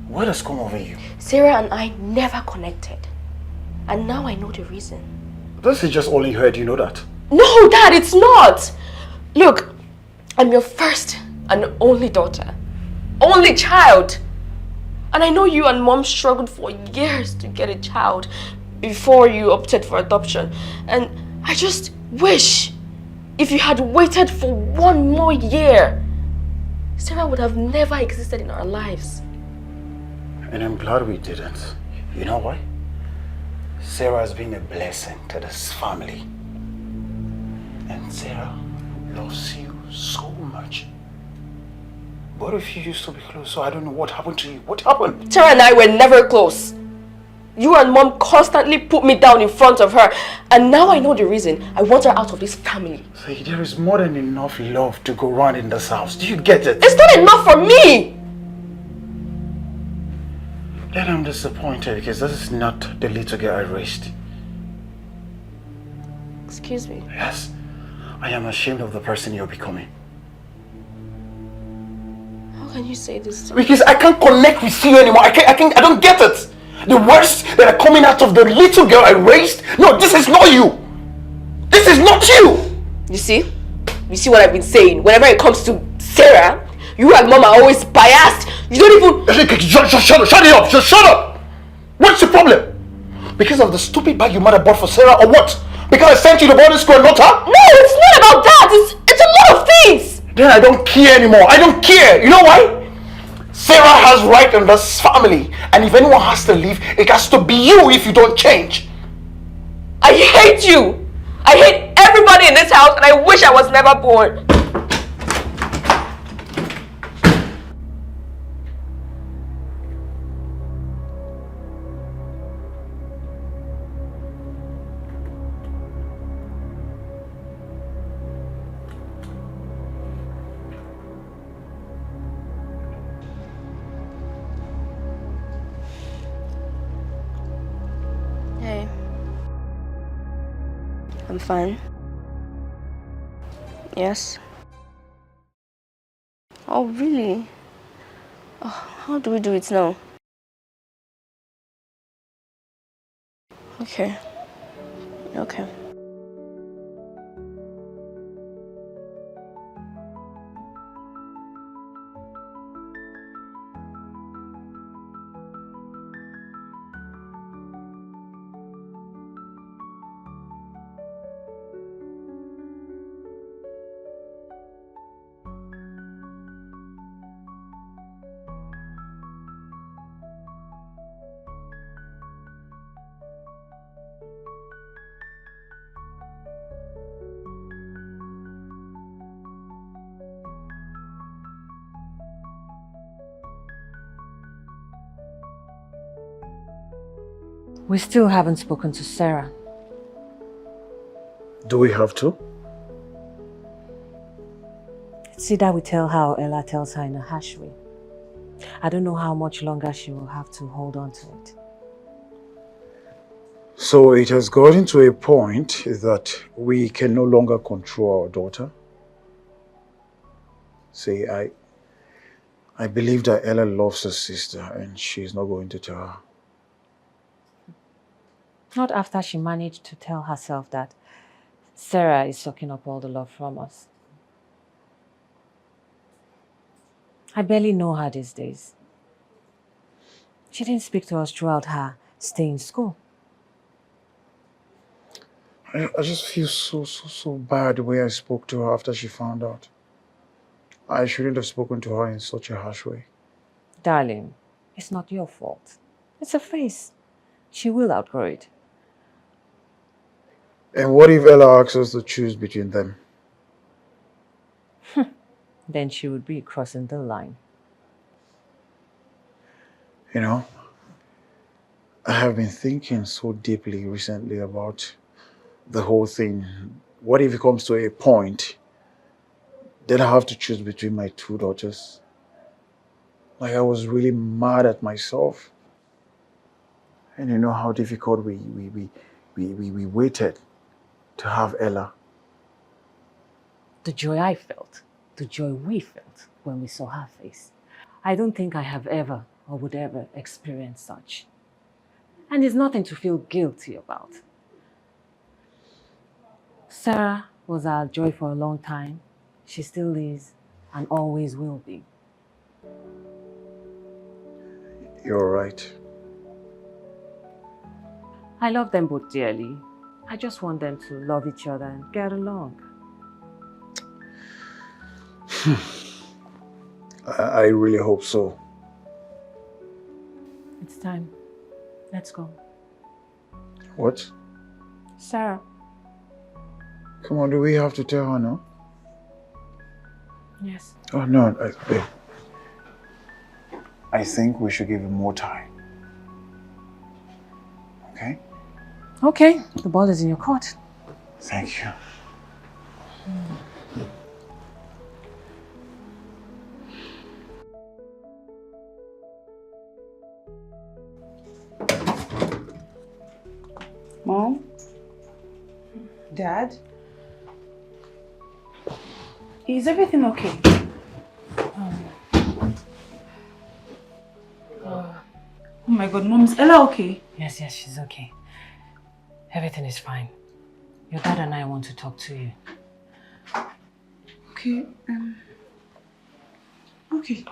What has come over you? Sarah and I never connected. And now I know the reason. This is just all you heard, you know that? No, Dad, it's not! Look, I'm your first and only daughter. Only child. And I know you and Mom struggled for years to get a child before you opted for adoption. And I just wish if you had waited for one more year, Sarah would have never existed in our lives. And I'm glad we didn't. You know why? Sarah has been a blessing to this family. And Sarah loves you so much. But if you used to be close, so I don't know what happened to you. What happened? Sarah and I were never close. You and Mom constantly put me down in front of her. And now I know the reason. I want her out of this family. See, there is more than enough love to go around in this house. Do you get it? It's not enough for me! Then I'm disappointed because this is not the little girl I raised. Excuse me. Yes, I am ashamed of the person you're becoming. How can you say this to me? Because I can't connect with you anymore. I don't get it. The words that are coming out of the little girl I raised. No, this is not you. This is not you. You see? You see what I've been saying? Whenever it comes to Sarah, you and Mom are always biased. You don't even... Shut it up. Just shut up. What's the problem? Because of the stupid bag your mother bought for Sarah or what? Because I sent you to boarding school and not her? No, it's not about that. It's a lot of things. Then I don't care anymore. I don't care. You know why? Sarah has right in this family. And if anyone has to leave, it has to be you if you don't change. I hate you. I hate everybody in this house and I wish I was never born. Hey. I'm fine. Yes. Oh, really? Oh, how do we do it now? Okay. Okay. We still haven't spoken to Sarah. Do we have to? It's either we tell her or Ella tells her in a harsh way. I don't know how much longer she will have to hold on to it. So it has gotten to a point that we can no longer control our daughter. See, I believe that Ella loves her sister and she's not going to tell her. Not after she managed to tell herself that Sarah is sucking up all the love from us. I barely know her these days. She didn't speak to us throughout her stay in school. I just feel so bad the way I spoke to her after she found out. I shouldn't have spoken to her in such a harsh way. Darling, it's not your fault. It's a phase. She will outgrow it. And what if Ella asks us to choose between them? Then she would be crossing the line. You know, I have been thinking so deeply recently about the whole thing. What if it comes to a point that I have to choose between my two daughters? Like, I was really mad at myself. And you know how difficult we waited to have Ella. The joy I felt, the joy we felt when we saw her face. I don't think I have ever or would ever experience such. And there's nothing to feel guilty about. Sarah was our joy for a long time. She still is and always will be. You're right. I love them both dearly. I just want them to love each other and get along. I really hope so. It's time. Let's go. What? Sarah. Come on, do we have to tell her now? Yes. Oh, no, babe. I think we should give him more time. Okay? Okay, the ball is in your court. Thank you. Mom? Dad? Is everything okay? Oh my God, Mom, is Ella okay? Yes, she's okay. Everything is fine. Your dad and I want to talk to you. Okay, okay.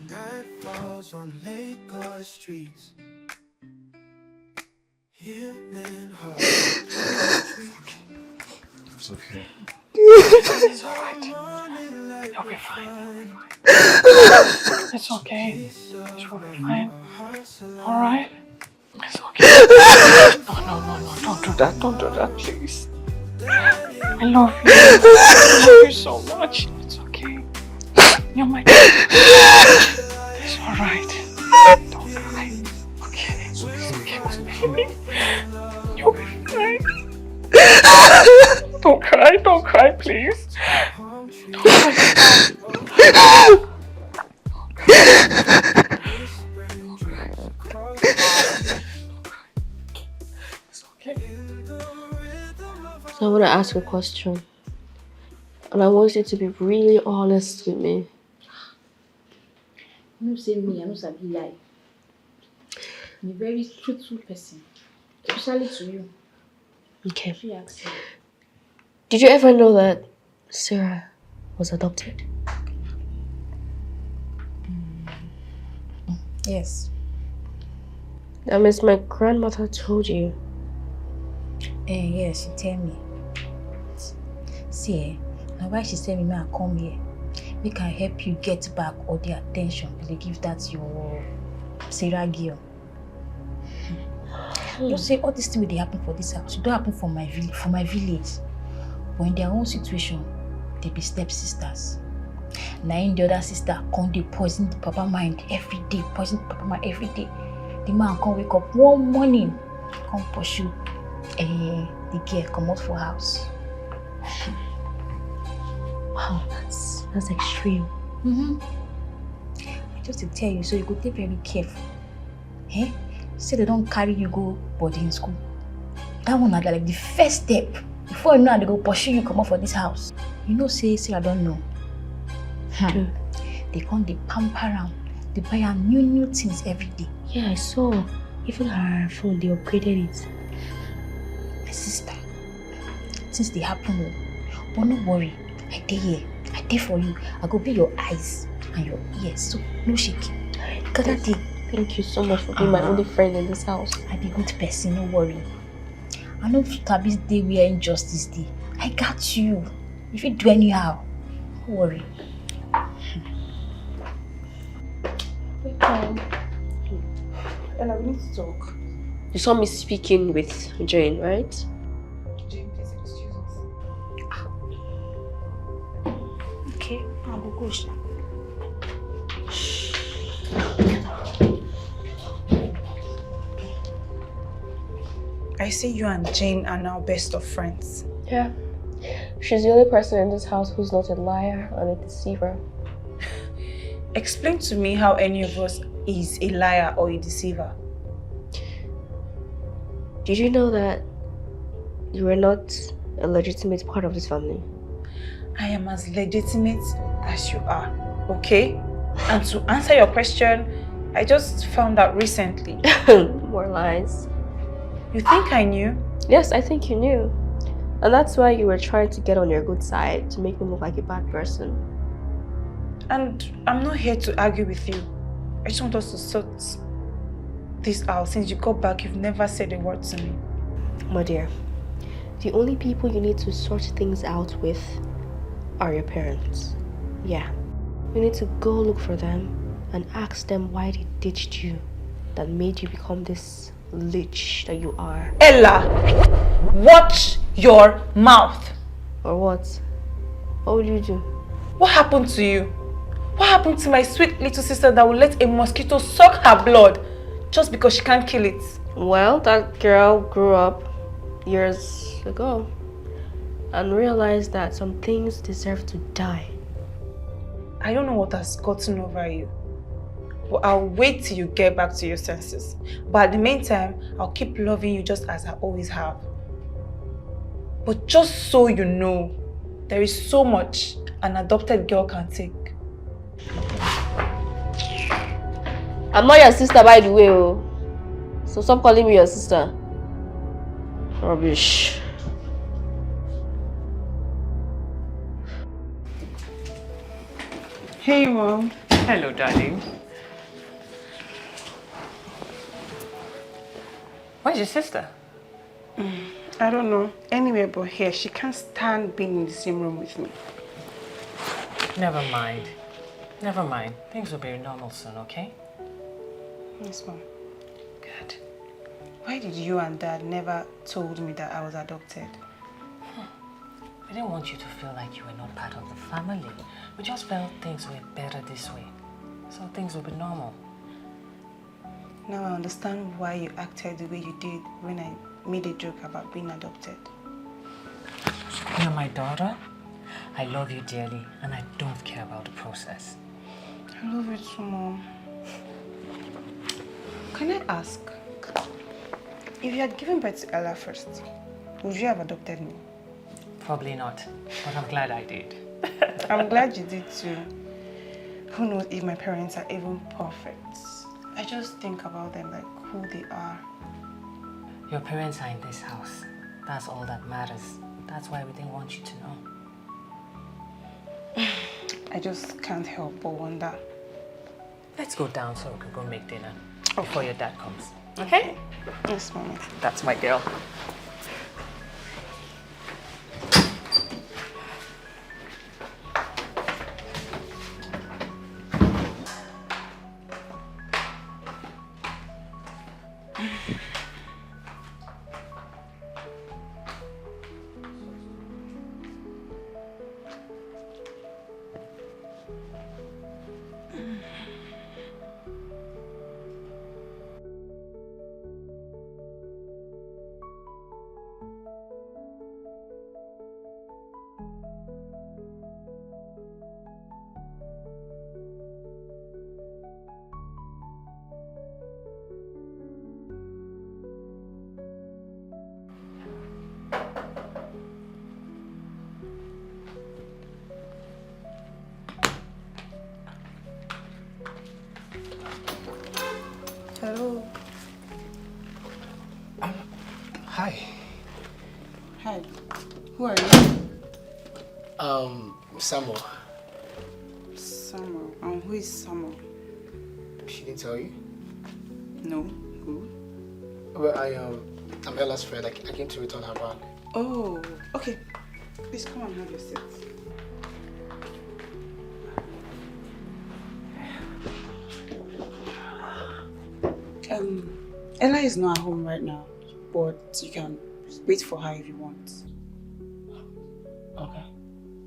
Night falls on Lagos streets. Healing heart. It's okay. It's alright. You'll be fine. It's okay. You'll be fine. Alright? It's okay. No. Don't do that. Don't do that, please. I love you. I love you so much. It's okay. You're my dad. It's alright. Don't cry. Okay. It's okay. You'll be fine. Don't cry, please. Don't cry. So I want to ask a question. And I want you to be really honest with me. You say me, I know Zubby lie. I'm a very truthful person, especially to you. Okay. She asked you. Did you ever know that Sarah was adopted? Yes. That means my grandmother told you. Yes, she tell me. See, now why she said me, may I come here? We can help you get back all the attention they give that your Sarah girl. You say all this thing will happen for this house. It don't happen for my village. But in their own situation, they be stepsisters. Now in the other sister, come they poison the papa mind every day, the man come wake up one morning, come pursue the girl come out for house. Wow, that's extreme. I just to tell you, so you could be very careful. Eh? Say they don't carry you go boarding school. That one are like the first step. Before you know they go pursue you come out for this house. You know, say I don't know. They come, they pamper around. They buy her new things every day. Yeah, I saw. Even her phone, they upgraded it. My sister, since they happen, but no worry. I dey here. I dey for you. I go be your eyes and your ears. So no shaking. Thank you so much for being my only friend in this house. I be good person, no worry. I know Tabi's day where injustice day. I got you. If you do anyhow, don't worry. Ella, we need to talk. You saw me speaking with Jane, right? Jane, please excuse us. Okay, I'll go. I see you and Jane are now best of friends. Yeah. She's the only person in this house who's not a liar and a deceiver. Explain to me how any of us is a liar or a deceiver. Did you know that you are not a legitimate part of this family? I am as legitimate as you are, okay? And to answer your question, I just found out recently. More lies. You think I knew? Yes, I think you knew. And that's why you were trying to get on your good side, to make me look like a bad person. And I'm not here to argue with you. I just want us to sort this out. Since you got back, you've never said a word to me. My dear, the only people you need to sort things out with are your parents. Yeah. You need to go look for them and ask them why they ditched you, that made you become this leech that you are. Ella, watch your mouth. Or what? What will you do? What happened to you? What happened to my sweet little sister that will let a mosquito suck her blood just because she can't kill it? Well, that girl grew up years ago and realized that some things deserve to die. I don't know what has gotten over you, but I'll wait till you get back to your senses. But at the meantime, I'll keep loving you just as I always have. But just so you know, there is so much an adopted girl can take. I'm not your sister, by the way, oh. So stop calling me your sister. Rubbish. Hey, Mom. Hello, darling. Where's your sister? I don't know. Anywhere but here. She can't stand being in the same room with me. Never mind. Never mind. Things will be normal soon, okay? Yes, Mom. Good. Why did you and Dad never told me that I was adopted? We didn't want you to feel like you were not part of the family. We just felt things were better this way. So things will be normal. Now I understand why you acted the way you did when I made a joke about being adopted. You're my daughter. I love you dearly and I don't care about the process. I love you too, Mom. Can I ask, if you had given birth to Ella first, would you have adopted me? Probably not, but I'm glad I did. I'm glad you did too. Who knows if my parents are even perfect? I just think about them like who they are. Your parents are in this house. That's all that matters. That's why we didn't want you to know. I just can't help but wonder. Let's go down so we can go make dinner before your dad comes. Okay? Yes, Mommy. That's my girl. Hi. Hi. Who are you? Samuel. Samuel. Who is Samuel? She didn't tell you? No. Who? Well, I'm Ella's friend. I came to return her bag. Oh, okay. Please come and have your seat. Ella is not at home right now, but you can wait for her if you want. Okay.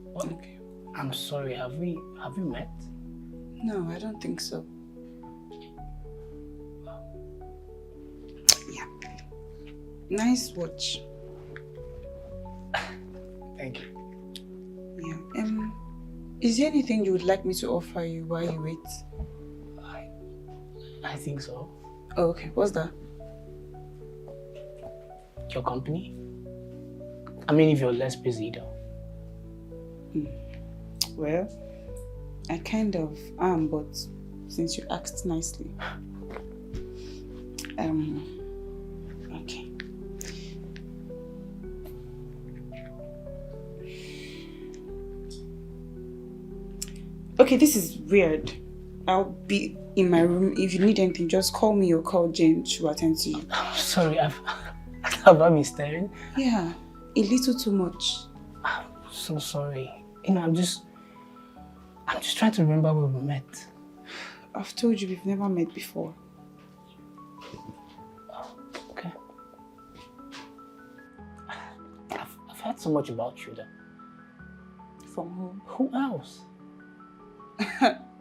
Well, okay. I'm sorry. Have we met? No, I don't think so. Yeah. Nice watch. Thank you. Yeah. Is there anything you would like me to offer you while you wait? I think so. Oh, okay. What's that? Your company? I mean, if you're less busy though. Well, I kind of am, but since you asked nicely. Okay. Okay, this is weird. I'll be in my room. If you need anything, just call me or call Jane. She'll attend to you. Sorry, have I been staring? Yeah, a little too much. I'm so sorry. You know, I'm just trying to remember where we met. I've told you we've never met before. Okay. I've heard so much about you though. From who? Who else?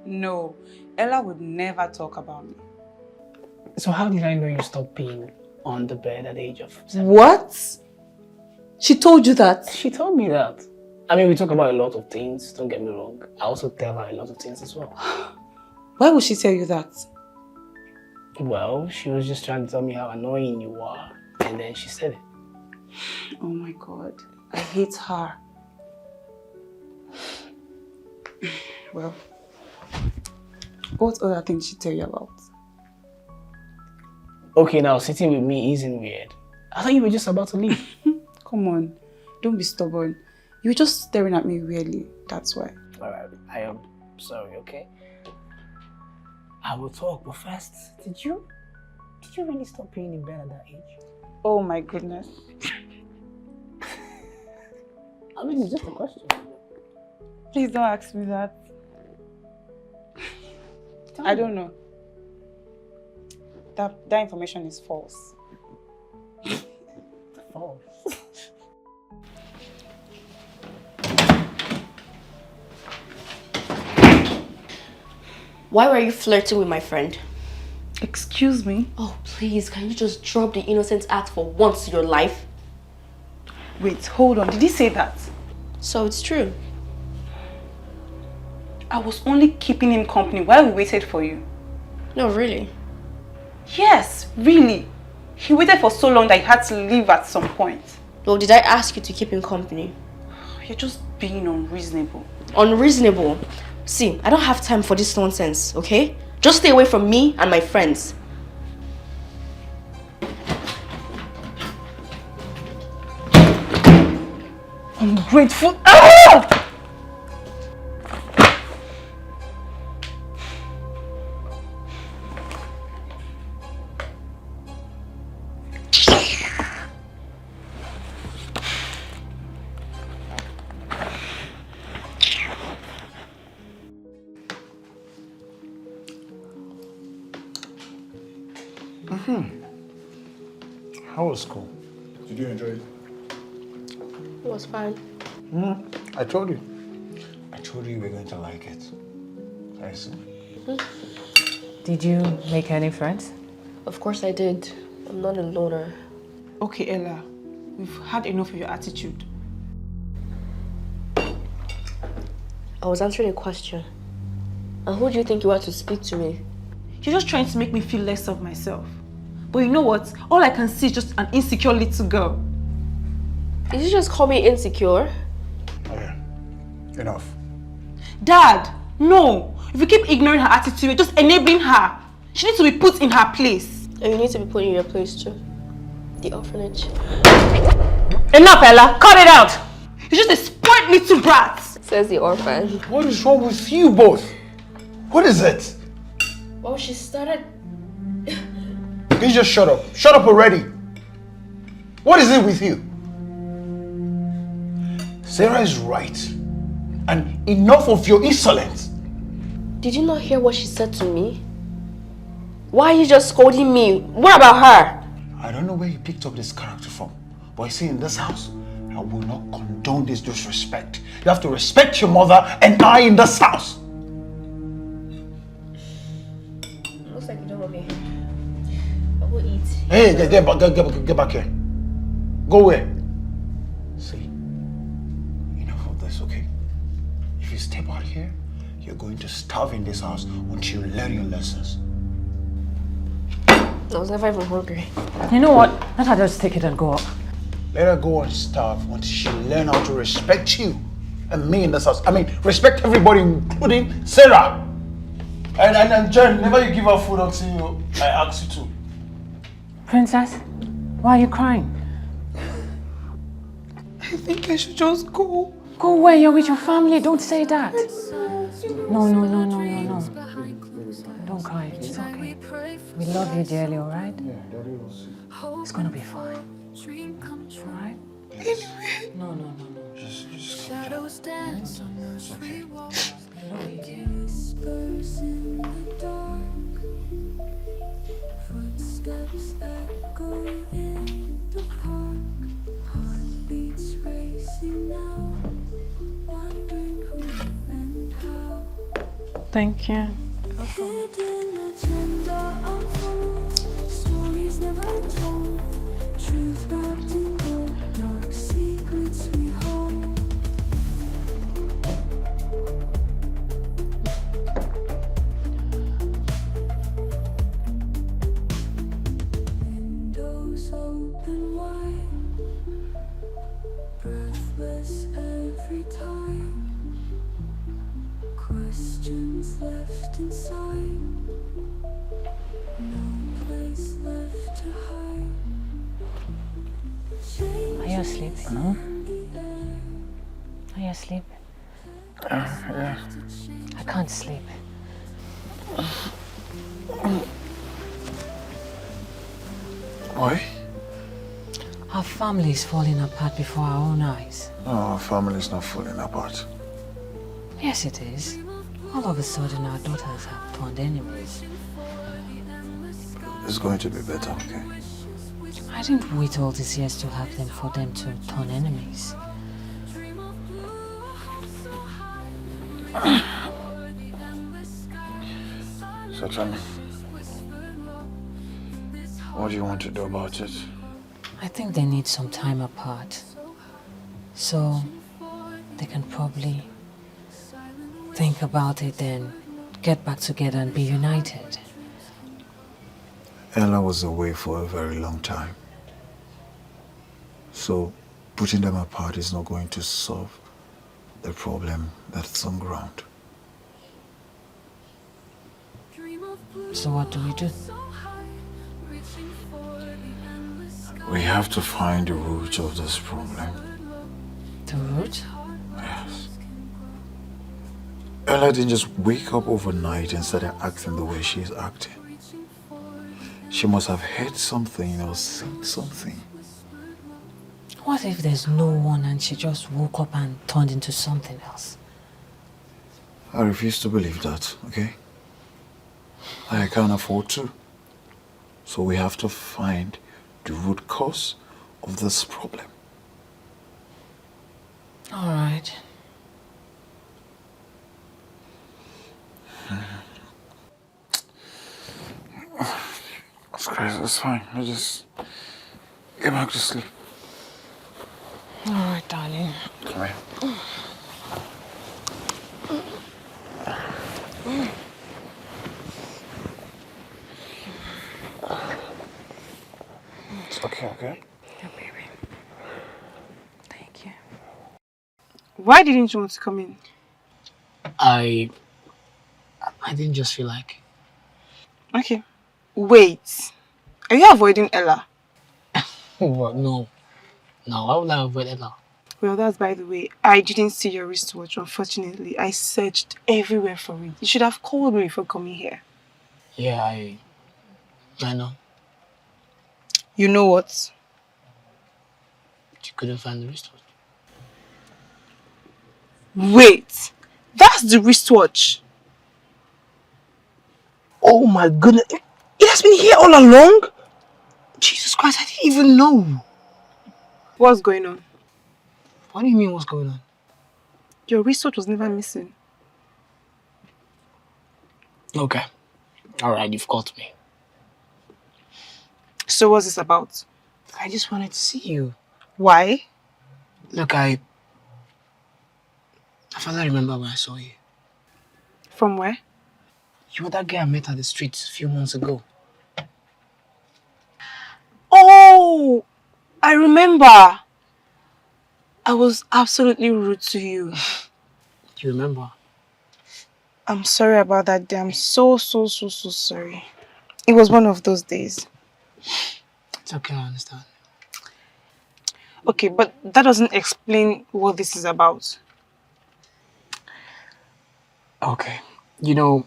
No, Ella would never talk about me. So how did I know you stopped being on the bed at the age of 7? What? She told you that? She told me that. I mean, we talk about a lot of things, don't get me wrong. I also tell her a lot of things as well. Why would she tell you that? Well, she was just trying to tell me how annoying you are, and then she said it. Oh my God, I hate her. Well, what other things she tell you about? Okay, now sitting with me isn't weird. I thought you were just about to leave. Come on, don't be stubborn. You were just staring at me weirdly, that's why. Alright, I am sorry, okay? I will talk, but first, did you really stop being in bed at that age? Oh my goodness. I mean, it's just a question. Please don't ask me that. I don't know. That information is false. False? Why were you flirting with my friend? Excuse me? Oh, please, can you just drop the innocent act for once in your life? Wait, hold on. Did he say that? So it's true. I was only keeping him company while we waited for you. No, really? Yes, really. He waited for so long that he had to leave at some point. Well, did I ask you to keep him company? You're just being unreasonable. Unreasonable? See, I don't have time for this nonsense, okay? Just stay away from me and my friends. Ungrateful. Ah! How was school? Did you enjoy it? It was fine. I told you. I told you you were going to like it. I see. Did you make any friends? Of course I did. I'm not a loner. Okay, Ella. We've had enough of your attitude. I was answering a question. And who do you think you are to speak to me? You're just trying to make me feel less of myself. But you know what? All I can see is just an insecure little girl. Did you just call me insecure? Okay. Enough. Dad, no. If you keep ignoring her attitude, you're just enabling her. She needs to be put in her place. And you need to be put in your place too. The orphanage. Enough, Ella! Cut it out! You're just a spoiled little brat. Says the orphan. What is wrong with you both? What is it? Well, she started... Can you just shut up? Shut up already! What is it with you? Sarah is right. And enough of your insolence. Did you not hear what she said to me? Why are you just scolding me? What about her? I don't know where you picked up this character from. But you see, in this house, I will not condone this disrespect. You have to respect your mother and I in this house. Looks like you don't love me. I will eat. Hey, get back here. Go where? See, enough of this, okay? If you step out here, you're going to starve in this house until you learn your lessons. I was never even hungry. You know what? Let her just take it and go up. Let her go and starve until she learn how to respect you and me in this house. I mean, respect everybody, including Sarah. And Jen, never you give her food until I ask you to. Princess, why are you crying? I think I should just go. Go where? You're with your family. Don't say that. No. Don't cry. It's okay. We love you dearly, all right? Yeah, Daddy will see. It's gonna be fine. All right? No. Just calm down. It's okay. I love you, dear. Footsteps echo in the park. Heartbeats racing now. Wondering who and how. Thank you. Hidden agenda unfolds. Stories never told. Truth wrapped in gold. Dark secrets we hold. Windows open wide. Breathless every time. Questions left inside. No place left to hide. Are you asleep? Huh? Are you asleep? Yeah. I can't sleep. Why? Our family is falling apart before our own eyes. No, our family's not falling apart. Yes, it is. All of a sudden, our daughters have turned enemies. It's going to be better, okay? I didn't wait all these years to have them for them to turn enemies. So tell me, what do you want to do about it? I think they need some time apart. So they can probably think about it and get back together and be united. Ella was away for a very long time. So putting them apart is not going to solve the problem that's on ground. So what do we do? We have to find the root of this problem. The root? Yes. Ella didn't just wake up overnight and started acting the way she's acting. She must have heard something or seen something. What if there's no one and she just woke up and turned into something else? I refuse to believe that, okay? I can't afford to. So we have to find the root cause of this problem. All right. That's crazy, that's fine. I just get back to sleep. All right, darling. Come here. It's okay? Yeah, baby. Thank you. Why didn't you want to come in? I didn't just feel like. Okay. Wait. Are you avoiding Ella? What? No. No, why would I avoid Ella? Well, that's by the way. I didn't see your wristwatch, unfortunately. I searched everywhere for it. You should have called me before coming here. Yeah, I know. You know what? You couldn't find the wristwatch. Wait! That's the wristwatch! Oh my goodness! It has been here all along? Jesus Christ, I didn't even know. What's going on? What do you mean, what's going on? Your wristwatch was never missing. Okay. Alright, you've got me. So what's this about? I just wanted to see you. Why? Look, I finally remember where I saw you. From where? You were that girl I met at the streets a few months ago. Oh! I remember! I was absolutely rude to you. Do you remember? I'm sorry about that day. I'm so sorry. It was one of those days. It's okay, I understand. Okay, but that doesn't explain what this is about. Okay. You know,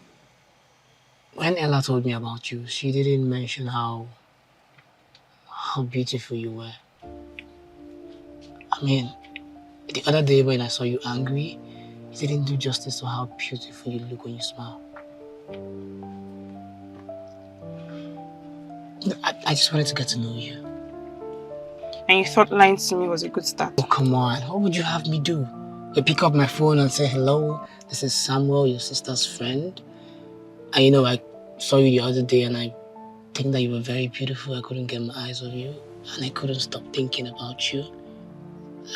when Ella told me about you, she didn't mention how beautiful you were. I mean, the other day when I saw you angry, it didn't do justice to how beautiful you look when you smile. I just wanted to get to know you. And you thought lying to me was a good start? Oh, come on. What would you have me do? You pick up my phone and say, hello, this is Samuel, your sister's friend. And you know, I saw you the other day and I think that you were very beautiful. I couldn't get my eyes off you. And I couldn't stop thinking about you.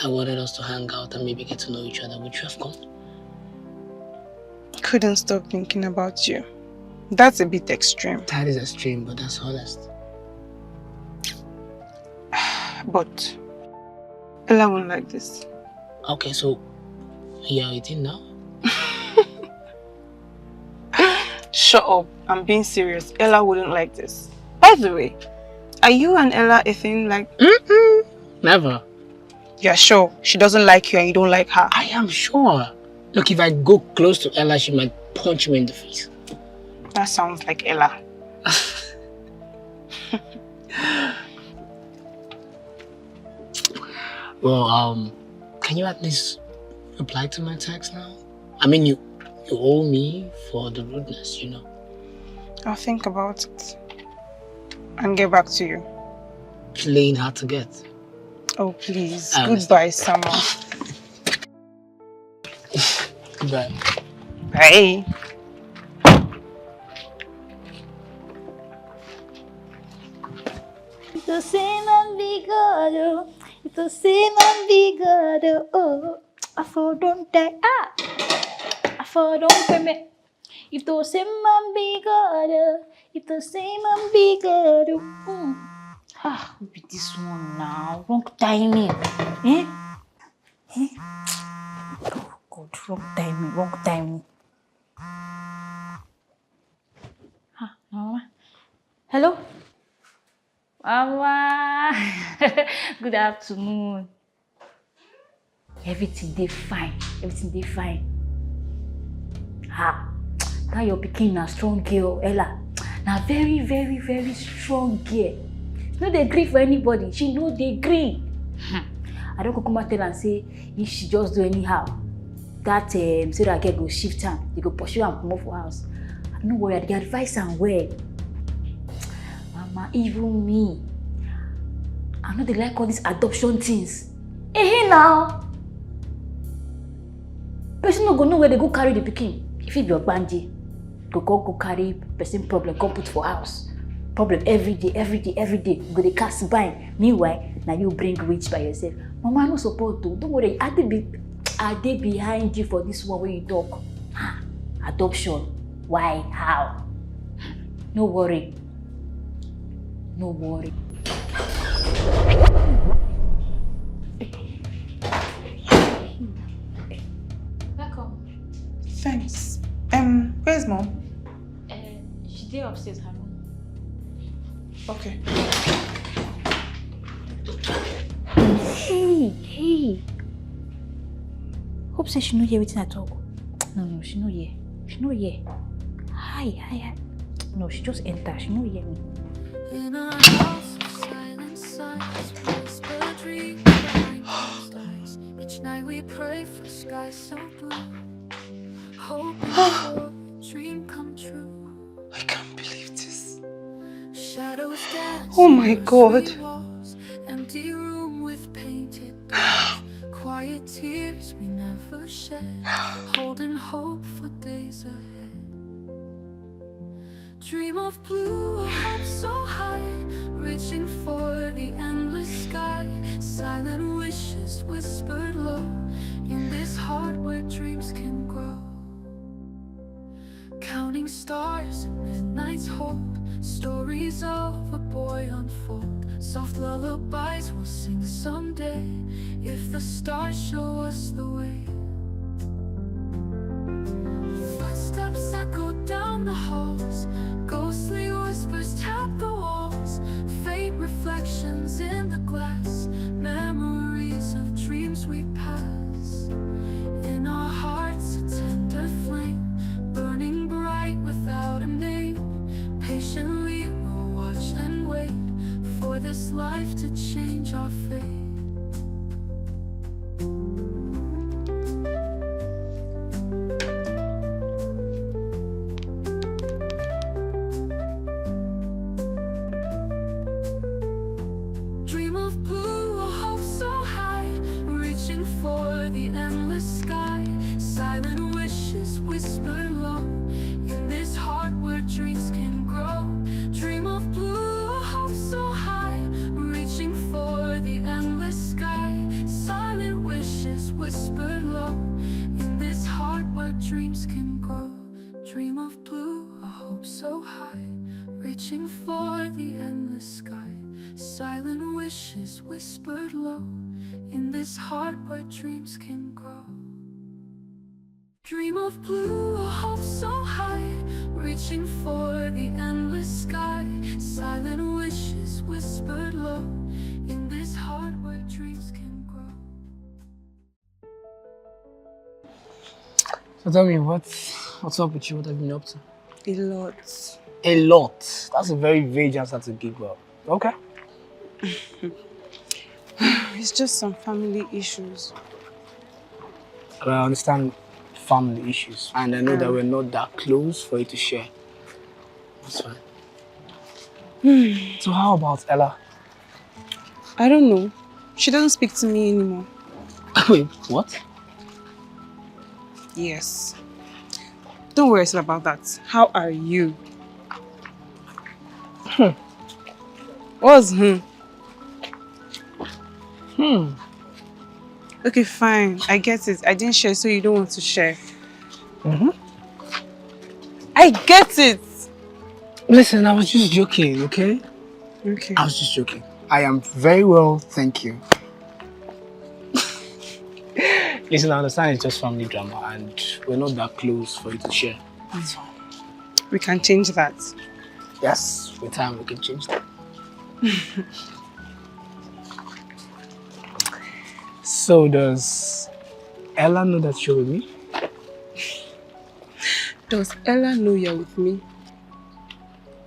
I wanted us to hang out and maybe get to know each other. Would you have come? Couldn't stop thinking about you. That's a bit extreme. That is extreme, but that's honest. But Ella won't like this. Okay, so you're eating now? Shut up. I'm being serious. Ella wouldn't like this. By the way, are you and Ella a thing like... Never. You're sure she doesn't like you and you don't like her? I am sure. Look, if I go close to Ella, she might punch me in the face. That sounds like Ella. Well, can you at least reply to my text now? I mean, you owe me for the rudeness, you know. I'll think about it and get back to you. Playing hard to get. Oh, please. I Goodbye, Samuel. Goodbye. Bye. Ito si Mambigado, ito si Mambigado, oh, afo don't die, afo don't permit. Ito si Mambigado, ito si Mambigado. Who be this one now? Wrong timing, eh? Oh God, wrong timing. Mama. Hello? Mama. Good afternoon. Everything dey fine. That your pikin na strong girl, Ella. Na very, very, very strong girl. No dey gree for anybody. She no dey gree. I don kukuma tell am say if she just do anyhow, that Sarah girl go shift am. They go pursue am comot for house. No worry, I dey advise am well. Mama, even me, I no dey like all these adoption things. Now, person no go know where they go carry the pikin. If it be ogbanje, go carry person problem, come put for house. Problem every day. Go dey cast bind. Meanwhile, now you bring rich by yourself. Mama, no support too. Don't worry, I dey behind you for this one when you talk. Adoption. Why? How? No worry. Welcome. Thanks. Where's Mom? She dey upstairs, her room. Okay. Hey. Hope say she no hear wetin I talk. No, she no hear. She no hear. Hi. No, she just enter. She no hear me. In a house of silent signs, we whisper dreams behind closed eyes. Each night we pray for skies so blue, hoping for a dream come true. I can't believe this. Shadows dance. Oh my God. Walls, empty room with painted doors. Quiet tears we never shed, holding hope for days ahead. Dream of blue, a hope so high, reaching for the endless sky. Silent wishes whispered low, in this heart where dreams can grow. Counting stars in midnight's hope, stories of a boy unfold. Soft lullabies we'll sing someday, if the stars show us the way. Footsteps echo down the halls, ghostly whispers tap the walls. Faint reflections in the glass, memories of dreams we pass. In our hearts a tender flame, burning bright without a name. Patiently we'll watch and wait for this life to change our fate. Dream of blue, a hope so high, reaching for the endless sky. Silent wishes whispered low, in this heart where dreams can grow. Dream of blue, a hope so high, reaching for the endless sky. Silent wishes whispered low, in this heart where dreams can grow. Dream of blue, a hope so high, reaching for the endless sky. Silent wishes whispered low, in this heart where dreams can grow. Dream of blue, a hope so high, reaching for the endless sky. Silent wishes whispered low, in this heart where dreams can grow. So tell me, what's up with you? What have you been up to? A lot. A lot. That's a very vague answer to give up. Okay. It's just some family issues. But I understand family issues, and I know that we're not that close for you to share. That's fine. So how about Ella? I don't know. She doesn't speak to me anymore. Wait, what? Yes. Don't worry about that. How are you? What's Okay, fine. I get it. I didn't share, so you don't want to share. I get it. Listen, I was just joking, okay? Okay. I was just joking. I am very well, thank you. Listen, I understand it's just family drama and we're not that close for you to share. That's fine. We can change that. Yes, with time we can change that. So does Ella know that you're with me? Does Ella know you're with me?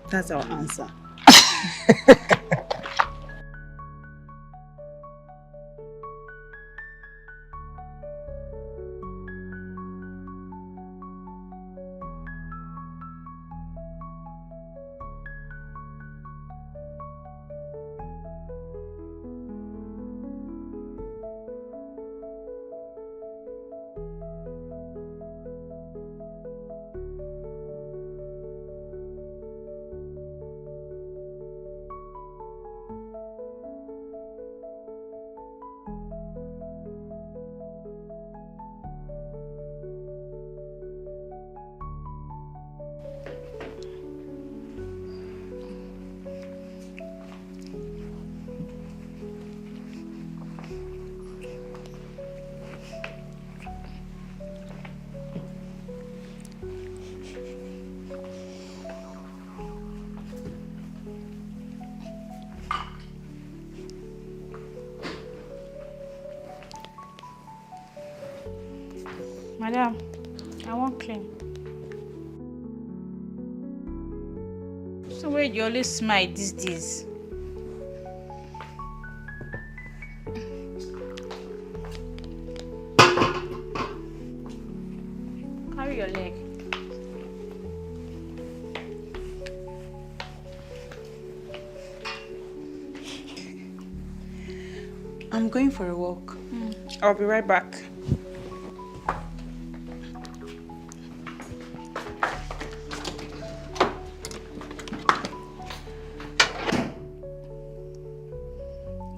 That's our answer. Madam, I want clean. So where you always smile these days? Carry your leg. I'm going for a walk. I'll be right back.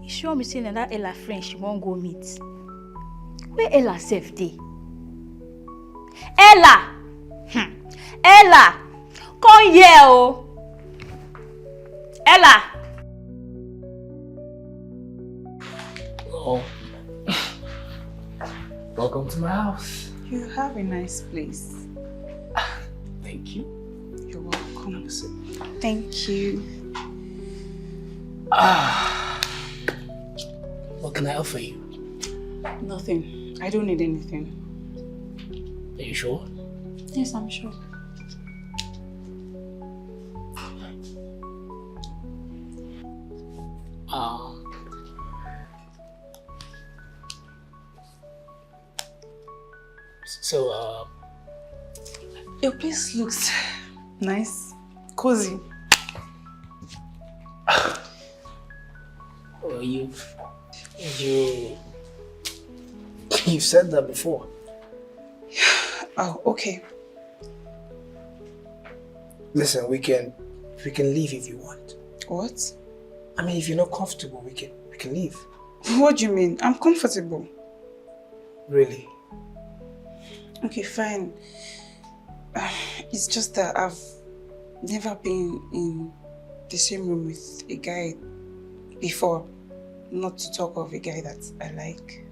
You sure me saying that Ella friend she won't go meet? Where Ella sef dey? Ella! Ella! Come here, oh! Ella! Oh. Welcome to my house. You have a nice place. Thank you. You're welcome. Thank you. What can I offer you? Nothing. I don't need anything. Are you sure? Yes, I'm sure. So, Your place looks nice, cozy. well, you've said that before. Oh, okay. Listen, we can leave if you want. What? I mean, if you're not comfortable, we can leave. What do you mean? I'm comfortable. Really? Okay, fine. It's just that I've never been in the same room with a guy before. Not to talk of a guy that I like.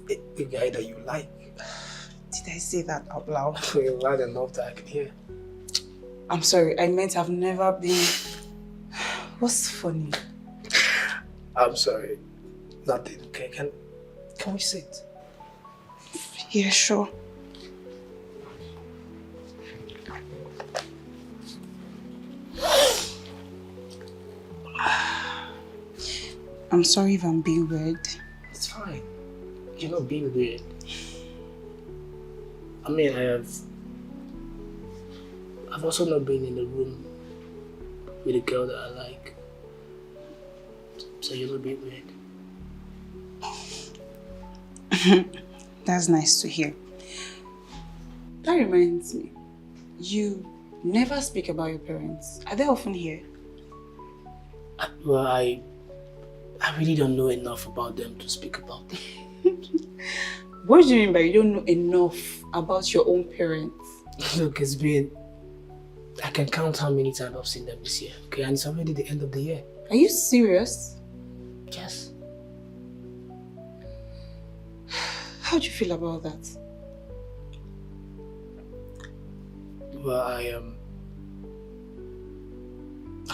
A guy that you like? Did I say that out loud? You're loud enough that I can hear. I'm sorry, I meant I've never been... What's funny? I'm sorry. Nothing, okay? Can we sit? Yeah, sure. I'm sorry if I'm being weird. It's fine. You're not being weird. I mean, I've also not been in the room with a girl that I like. So you're not being weird. That's nice to hear. That reminds me, you never speak about your parents. Are they often here? Well, I really don't know enough about them to speak about them. What do you mean by you don't know enough about your own parents? Look, it's been... I can count how many times I've seen them this year, okay? And it's already the end of the year. Are you serious? Yes. How do you feel about that? Well, I'm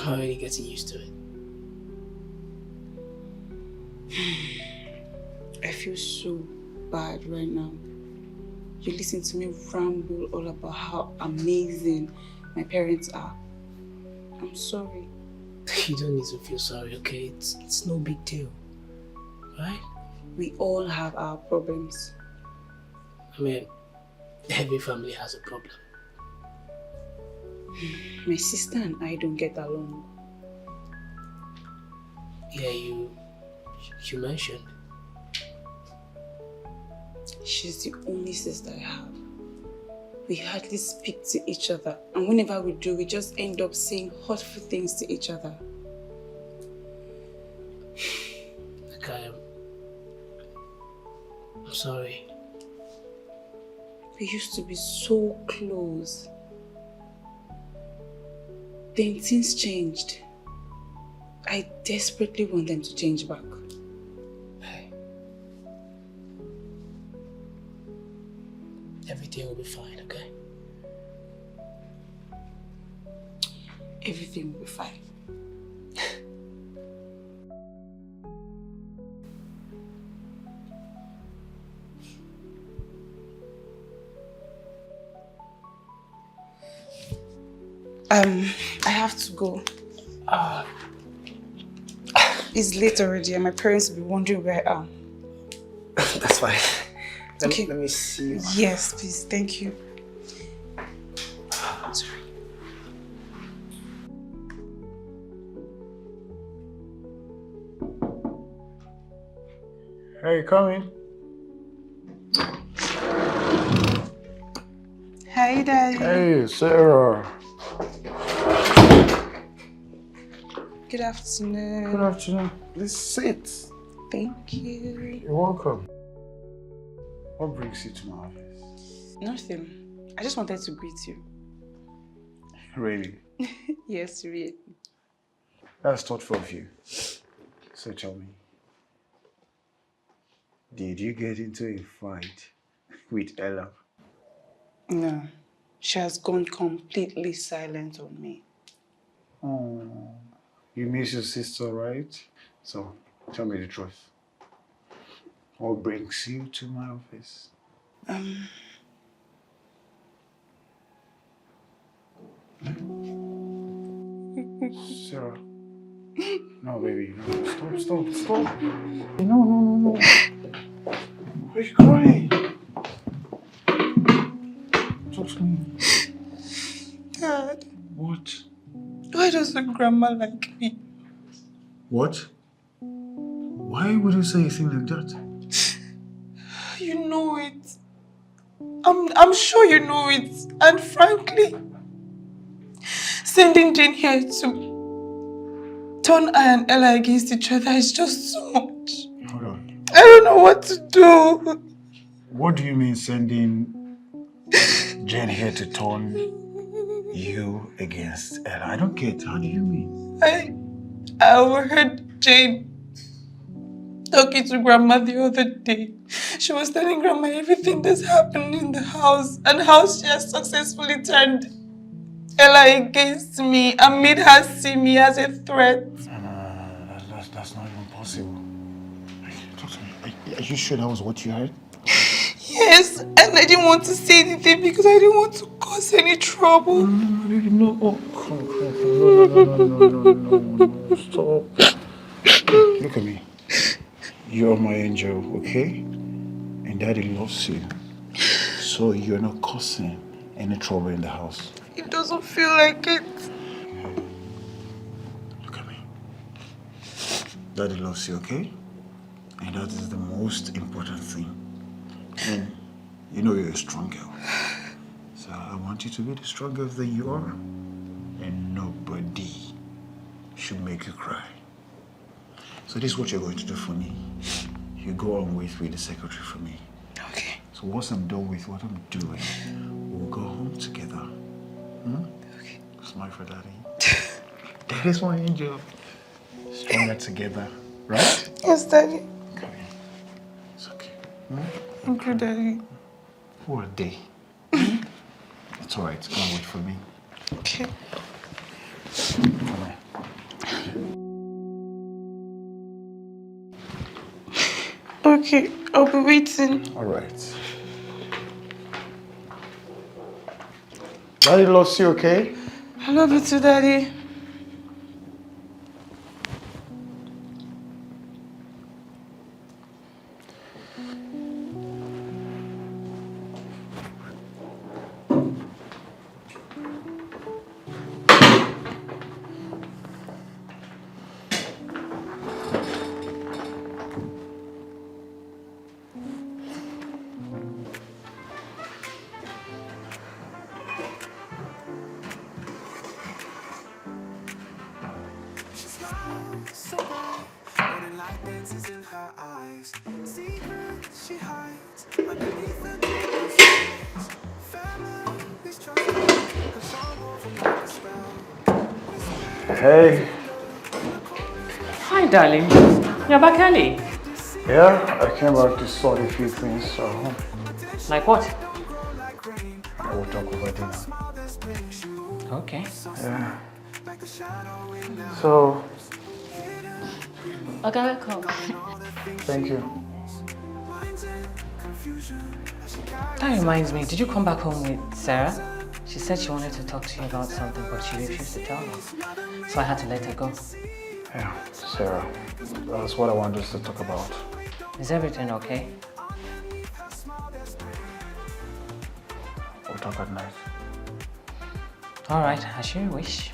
already getting used to it. I feel so bad right now. You listen to me ramble all about how amazing my parents are. I'm sorry. You don't need to feel sorry, okay? It's no big deal, right? We all have our problems. I mean, every family has a problem. My sister and I don't get along. Yeah, you mentioned. She's the only sister I have. We hardly speak to each other, and whenever we do, we just end up saying hurtful things to each other. Okay, I'm sorry. We used to be so close. Then things changed. I desperately want them to change back. Hey. Everything will be fine, okay? Everything will be fine. I have to go. It's late already and my parents will be wondering where I am. That's fine. Okay. Let me see. Yes, please. Thank you. Sorry. Hey, come in. Hi, Daddy. Hey, Sarah. Good afternoon. Good afternoon. Please sit. Thank you. You're welcome. What brings you to my office? Nothing. I just wanted to greet you. Really? Yes, really. That's thoughtful of you. So tell me, did you get into a fight with Ella? No. She has gone completely silent on me. Oh, you miss your sister, right? So tell me the truth. What brings you to my office? Sarah. No, baby. No. Stop. No. Why are you crying? Talk to me. Dad, What? why doesn't Grandma like me? What? Why would you say a thing like that? You know it. I'm sure you know it. And frankly, sending Jane here to turn I and Ella against each other is just so much. Hold on. I don't know what to do. What do you mean sending Jane here to turn you against Ella? I don't get. How do you mean? I overheard Jane talking to Grandma the other day. She was telling Grandma everything that's happened in the house and how she has successfully turned Ella against me and made her see me as a threat. No. That's not even possible. Talk to me. Are you sure that was what you heard? Yes, and I didn't want to say anything because I didn't want to cause any trouble. No. Oh, no. Stop. Look at me. You're my angel, okay? And Daddy loves you. So you're not causing any trouble in the house. It doesn't feel like it. Look at me. Daddy loves you, okay? And that is the most important thing. And you know you're a strong girl. So I want you to be the strong girl that you are. And nobody should make you cry. So this is what you're going to do for me. You go on with the secretary for me. Okay. So once I'm done with what I'm doing, we'll go home together. Okay. Smile for Daddy. Daddy's my angel. Stronger together, right? Yes, Daddy. Come here. It's okay. Thank you, Daddy. For a day. It's alright. Go and wait for me. Okay. Come here. Okay, I'll be waiting. Alright. Daddy loves you, okay? I love you too, Daddy. Hey. Hi, darling. You're back early. Yeah, I came back to sort a few things at home. Like what? I will talk over dinner. Okay. Yeah. So, Okay, welcome. thank you. That reminds me, did you come back home with Sarah? She said she wanted to talk to you about something, but she refused to tell me. So I had to let her go. Yeah, Sarah, that's what I want us to talk about. Is everything okay? We'll talk at night. All right, as you wish.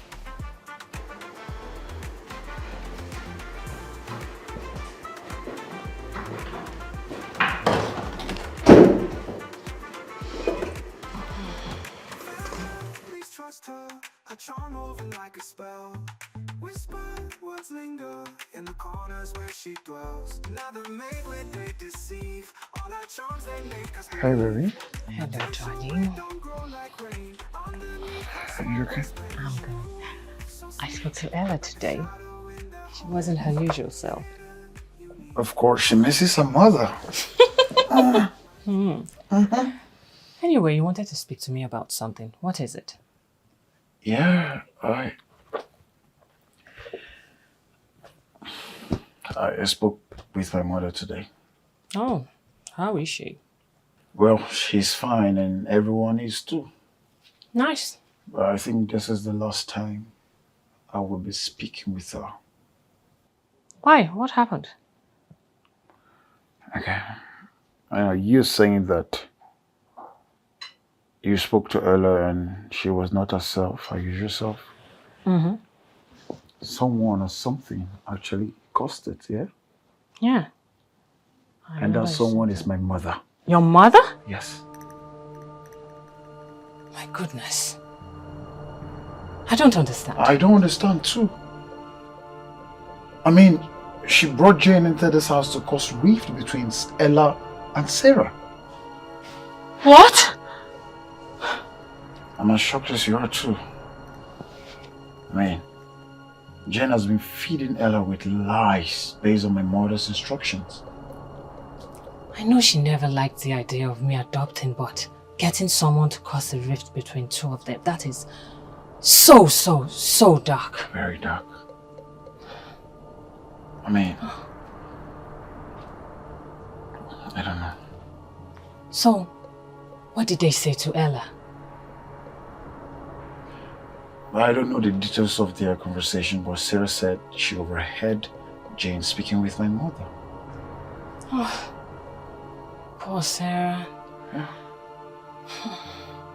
I charm over like a spell. Whisper words linger in the corners where she dwells. Another made when they deceive. All our charms they make us. Hey, baby. Hello, darling. Are you okay? I'm good. I spoke to Ella today. She wasn't her usual self. Of course, she misses her mother. Anyway, you wanted to speak to me about something. What is it? Yeah, I spoke with my mother today. Oh, how is she? Well, she's fine and everyone is too. Nice. But I think this is the last time I will be speaking with her. Why? What happened? Okay. You're saying that you spoke to Ella and she was not herself, her usual self. Mm-hmm. Someone or something actually caused it, yeah? Yeah. And that someone is my mother. Your mother? Yes. My goodness. I don't understand. I don't understand too. I mean, she brought Jane into this house to cause rift between Ella and Sarah. What? I'm as shocked as you are too. I mean, Jane has been feeding Ella with lies based on my mother's instructions. I know she never liked the idea of me adopting, but getting someone to cause a rift between two of them, that is so dark. Very dark. I mean, I don't know. So, what did they say to Ella? Well, I don't know the details of their conversation, but Sarah said she overheard Jane speaking with my mother. Oh, poor Sarah. Yeah.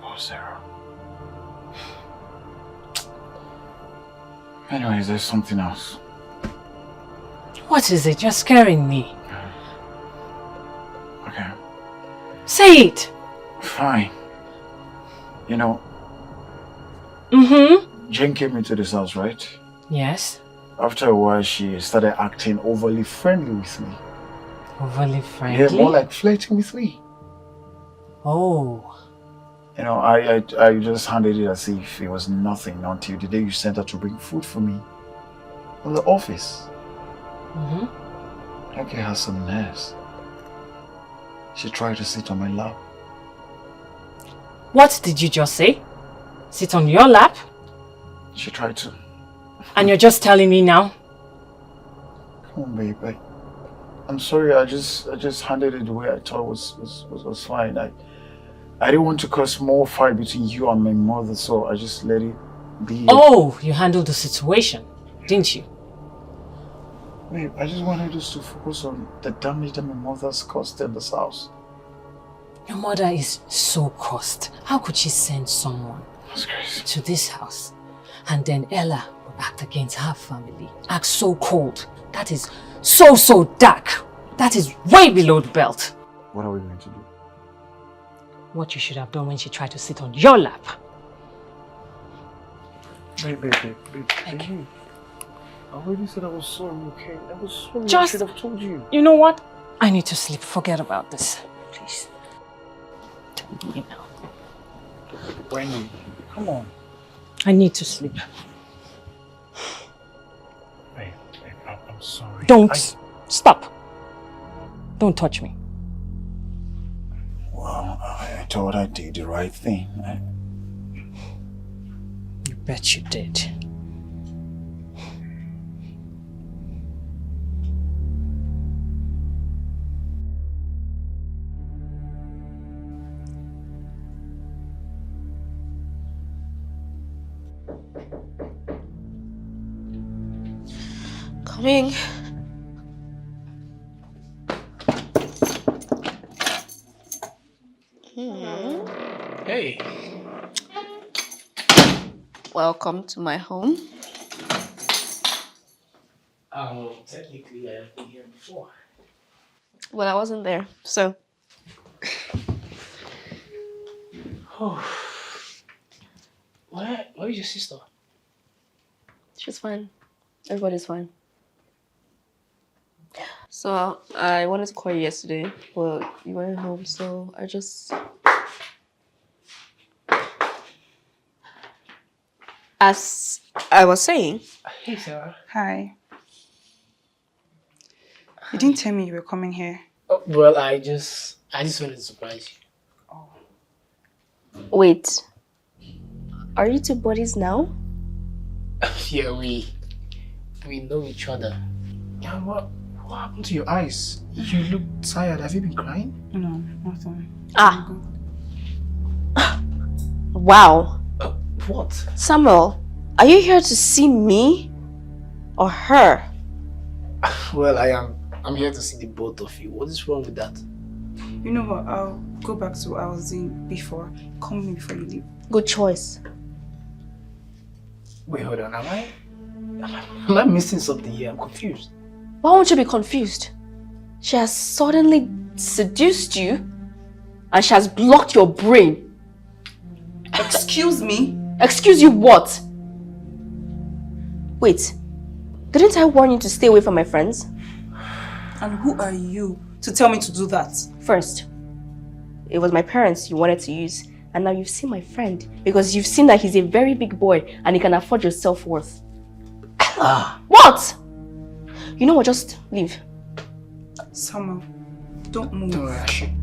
Poor Sarah. Anyways, there's something else. What is it? You're scaring me. Okay. Say it! Fine. You know, Jane came into this house, right? Yes. After a while, she started acting overly friendly with me. Overly friendly? Yeah, more like flirting with me. Oh. You know, I just handled it as if it was nothing until the day you sent her to bring food for me in the office. That girl has some nerves. She tried to sit on my lap. What did you just say? Sit on your lap? She tried to. And you're just telling me now? Come on, babe. I'm sorry. I just handled it the way I thought was fine. I didn't want to cause more fight between you and my mother, so I just let it be. Oh, you handled the situation, didn't you? Babe, I just wanted us to focus on the damage that my mother's caused in this house. Your mother is so cursed. How could she send someone to this house? And then Ella will act against her family. Act so cold. That is so dark. That is way below the belt. What are we going to do? What you should have done when she tried to sit on your lap. Babe. I already said I was sorry, okay? I was sorry. Just, I should have told you. You know what? I need to sleep. Forget about this. Please. Tell me now. Wendy, come on. I need to sleep. Babe, I'm sorry. Don't. Stop. Don't touch me. Well, I thought I did the right thing. You bet you did. Coming. Hey. Welcome to my home. Technically I have been here before. Well, I wasn't there, so. Oh. Where is your sister? She's fine. Everybody's fine. So, I wanted to call you yesterday, but you weren't home, so I just... As I was saying... Hey, Sarah. Hi. You didn't tell me you were coming here. Oh, well, I just wanted to surprise you. Oh. Wait. Are you two buddies now? Yeah, we know each other. Yeah, what happened to your eyes? You look tired. Have you been crying? No, nothing. Ah. Wow. What? Samuel, are you here to see me or her? Well, I'm here to see the both of you. What is wrong with that? You know what? I'll go back to what I was doing before. Call me before you leave. Good choice. Wait, hold on. Am I missing something here? I'm confused. Why won't you be confused? She has suddenly seduced you and she has blocked your brain. Excuse me? Excuse you what? Wait, didn't I warn you to stay away from my friends? And who are you to tell me to do that? First, it was my parents you wanted to use, and now you've seen my friend because you've seen that he's a very big boy and he can afford your self-worth. What? You know what, just leave. Samuel, don't move. Don't worry,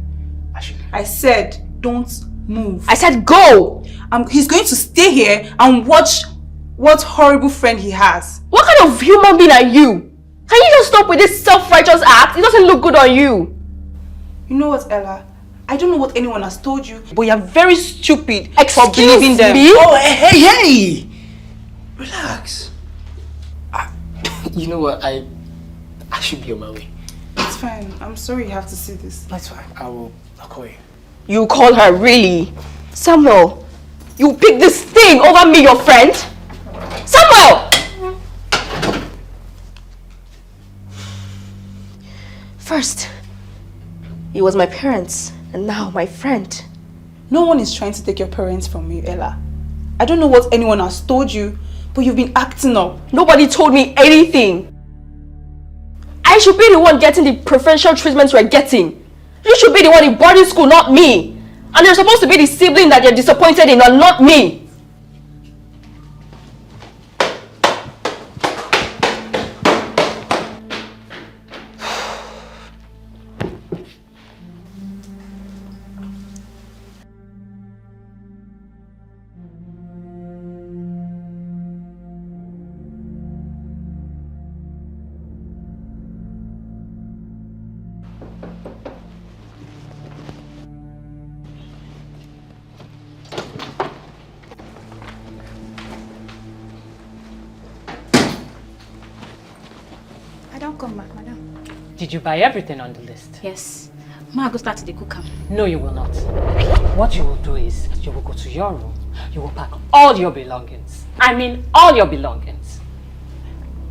I said don't move. I said go! He's going to stay here and watch what horrible friend he has. What kind of human being are you? Can you just stop with this self-righteous act? It doesn't look good on you. You know what, Ella? I don't know what anyone has told you, but you're very stupid for believing them. Me? Oh, hey! Relax. You know what? I should be on my way. It's fine. I'm sorry you have to see this. That's fine. I'll call you. You call her, really? Samuel, you pick this thing over me, your friend? Samuel! First, it was my parents, and now my friend. No one is trying to take your parents from you, Ella. I don't know what anyone has told you, but you've been acting up. Nobody told me anything. I should be the one getting the preferential treatment you're getting. You should be the one in boarding school, not me. And you're supposed to be the sibling that you're disappointed in, and not me. Did you buy everything on the list? Yes. Ma, go start the cook. No, you will not. What you will do is, you will go to your room, you will pack all your belongings. I mean, all your belongings.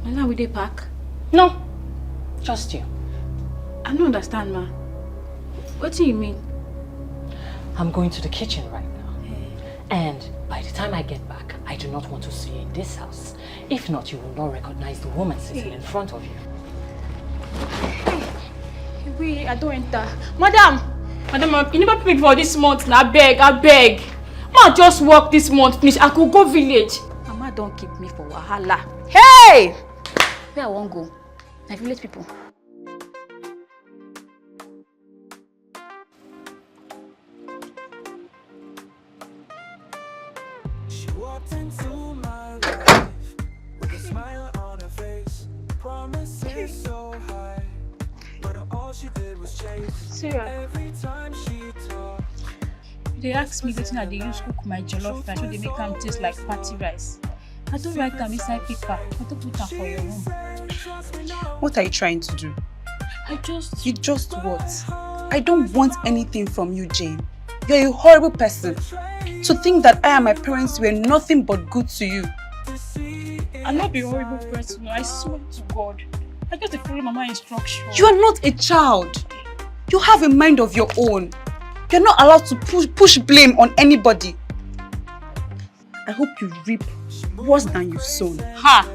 And now we dey pack? No, just you. I don't understand, ma. What do you mean? I'm going to the kitchen right now. And by the time I get back, I do not want to see you in this house. If not, you will not recognize the woman sitting in front of you. Wait, I don't enter. Madam, you never paid for this month. I beg. Ma, just work this month, please. I could go village. Mama, don't keep me for wahala. Hey! Where I won't go? My village people. She walked into my life with a smile on her face, promises so high, but all she did was chase. Sarah, every time she talked. they ask me wetin I dey use cook my jollof rice, so they make am taste like party rice. I don't write them inside paper. I don't put them for your room. What are you trying to do? I just... You just what? I don't want anything from you, Jane. You're a horrible person. To think that I and my parents were nothing but good to you. I'm not a horrible person. I swear to God. I just follow Mama's instructions. You are not a child. You have a mind of your own. You're not allowed to push blame on anybody. I hope you reap worse than you've sown. Ha!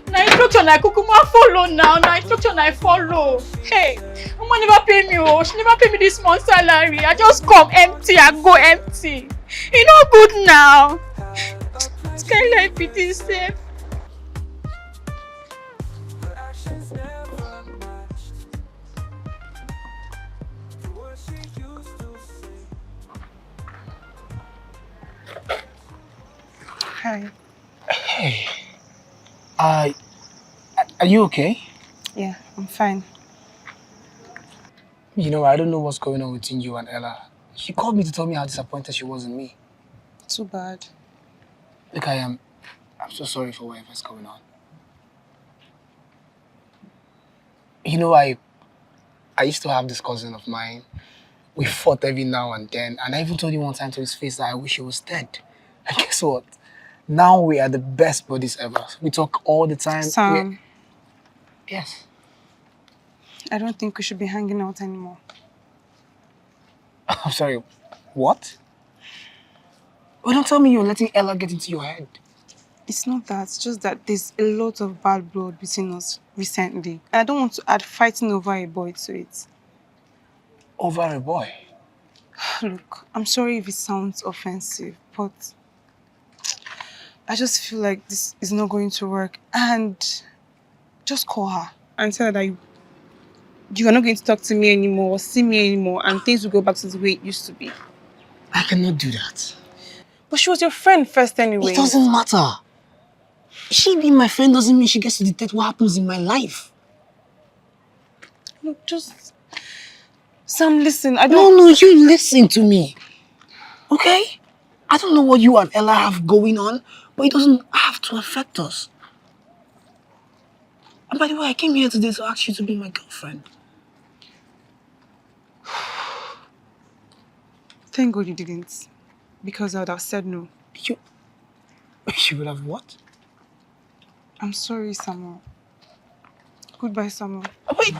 Na instruction I kukuma follow now. Na instruction I follow. Hey, Mama never pay me. Oh, she never pay me this month's salary. I just come empty. I go empty. You know good now. It's kind of like pity safe. Hi. Hey. Are you okay? Yeah, I'm fine. You know, I don't know what's going on between you and Ella. She called me to tell me how disappointed she was in me. Too bad. Look, I'm so sorry for whatever's going on. You know, I used to have this cousin of mine. We fought every now and then, and I even told him one time to his face that I wish he was dead. And guess what? Now we are the best buddies ever. We talk all the time. Sam. Yes. I don't think we should be hanging out anymore. I'm sorry, what? Well, don't tell me you're letting Ella get into your head. It's not that, it's just that there's a lot of bad blood between us recently. And I don't want to add fighting over a boy to it. Over a boy? Look, I'm sorry if it sounds offensive, but I just feel like this is not going to work. And just call her and tell her that you are not going to talk to me anymore or see me anymore, and things will go back to the way it used to be. I cannot do that. But she was your friend first anyway. It doesn't matter. She being my friend doesn't mean she gets to dictate what happens in my life. Look, just... Sam, listen, I don't... No, you listen to me. Okay? I don't know what you and Ella have going on, but it doesn't have to affect us. And by the way, I came here today to ask you to be my girlfriend. Thank God you didn't. Because I would have said no. You would have what? I'm sorry, Samuel. Goodbye, Samuel. Oh, wait!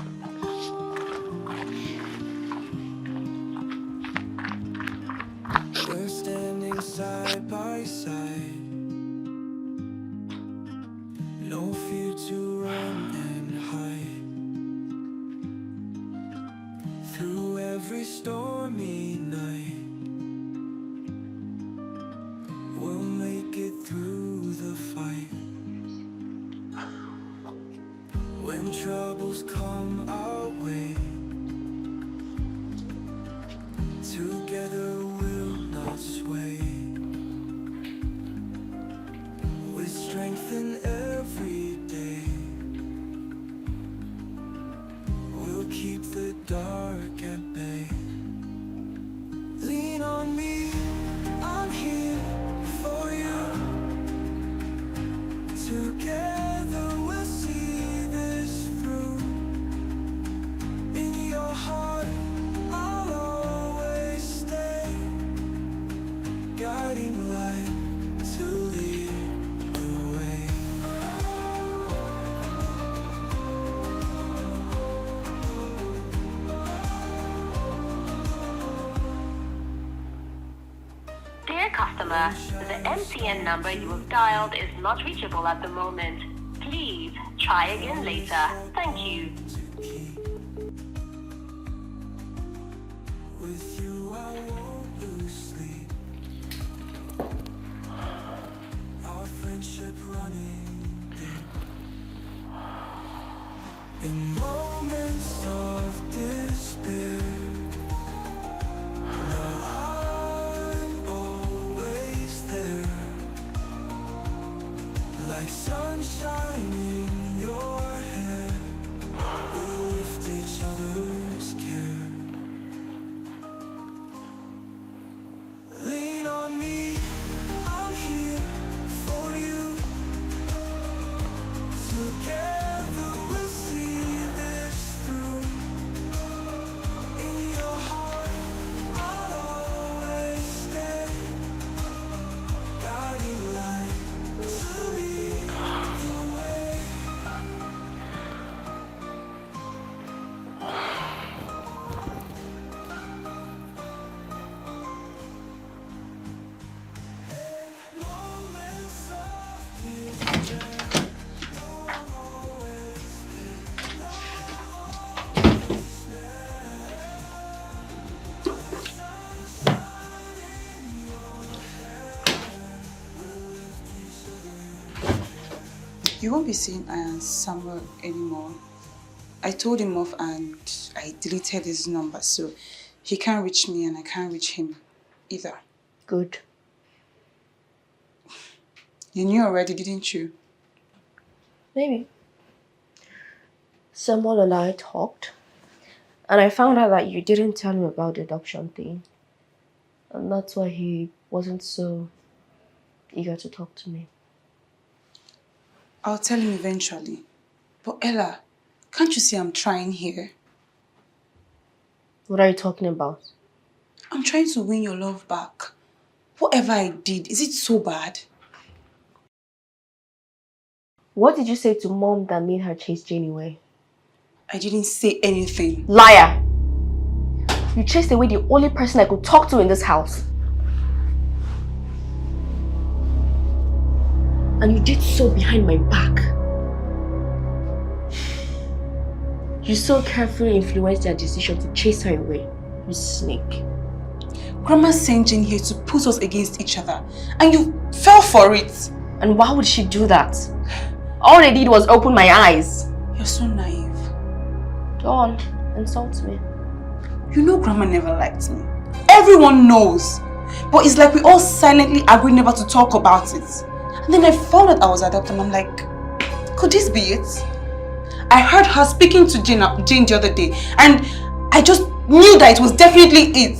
We're standing side by side. No fear to run and hide. Through every stormy night, we'll make it through the fight. When troubles come our way, together we'll not sway. We strengthen every day. We'll keep the dark at bay. Lean on me, I'm here for you. Together we'll see this through. In your heart, I'll always stay. Guiding light to lead the way. Dear customer, the MTN number you have dialed is not reachable at the moment. Please try again later. Thank you. With you I won't lose sleep. Our friendship running deep. In moments of despair, I'm always there. Like sunshine in your hair, we'll lift each other's care. Lean on me, I'm here for you. You won't be seeing Samuel anymore. I told him off and I deleted his number, so he can't reach me and I can't reach him either. Good. You knew already, didn't you? Maybe. Samuel and I talked, and I found out that you didn't tell him about the adoption thing. And that's why he wasn't so eager to talk to me. I'll tell him eventually. But Ella, can't you see I'm trying here? What are you talking about? I'm trying to win your love back. Whatever I did, is it so bad? What did you say to Mom that made her chase Jane away? I didn't say anything. Liar! You chased away the only person I could talk to in this house. And you did so behind my back. You so carefully influenced their decision to chase her away. You snake. Grandma sent Jane here to put us against each other. And you fell for it. And why would she do that? All they did was open my eyes. You're so naive. Go on, insult me. You know Grandma never liked me. Everyone knows. But it's like we all silently agreed never to talk about it. And then I found out I was adopted and I'm like, could this be it? I heard her speaking to Jane the other day and I just knew that it was definitely it.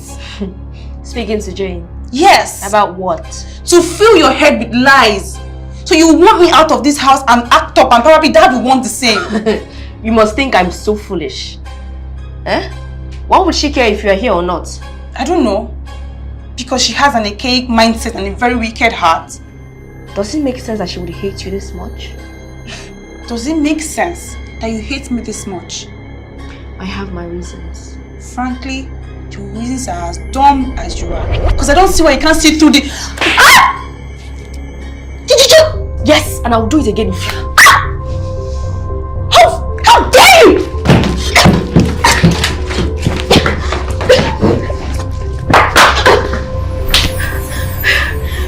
Speaking to Jane? Yes. About what? To fill your head with lies. So you want me out of this house and act up and probably Dad will want the same. You must think I'm so foolish. Eh? Why would she care if you're here or not? I don't know. Because she has an archaic mindset and a very wicked heart. Does it make sense that she would hate you this much? Does it make sense that you hate me this much? I have my reasons. Frankly, your reasons are as dumb as you are. Because I don't see why you can't see through the... Ah! Did you just... Yes, and I'll do it again if you... Ah! How dare you!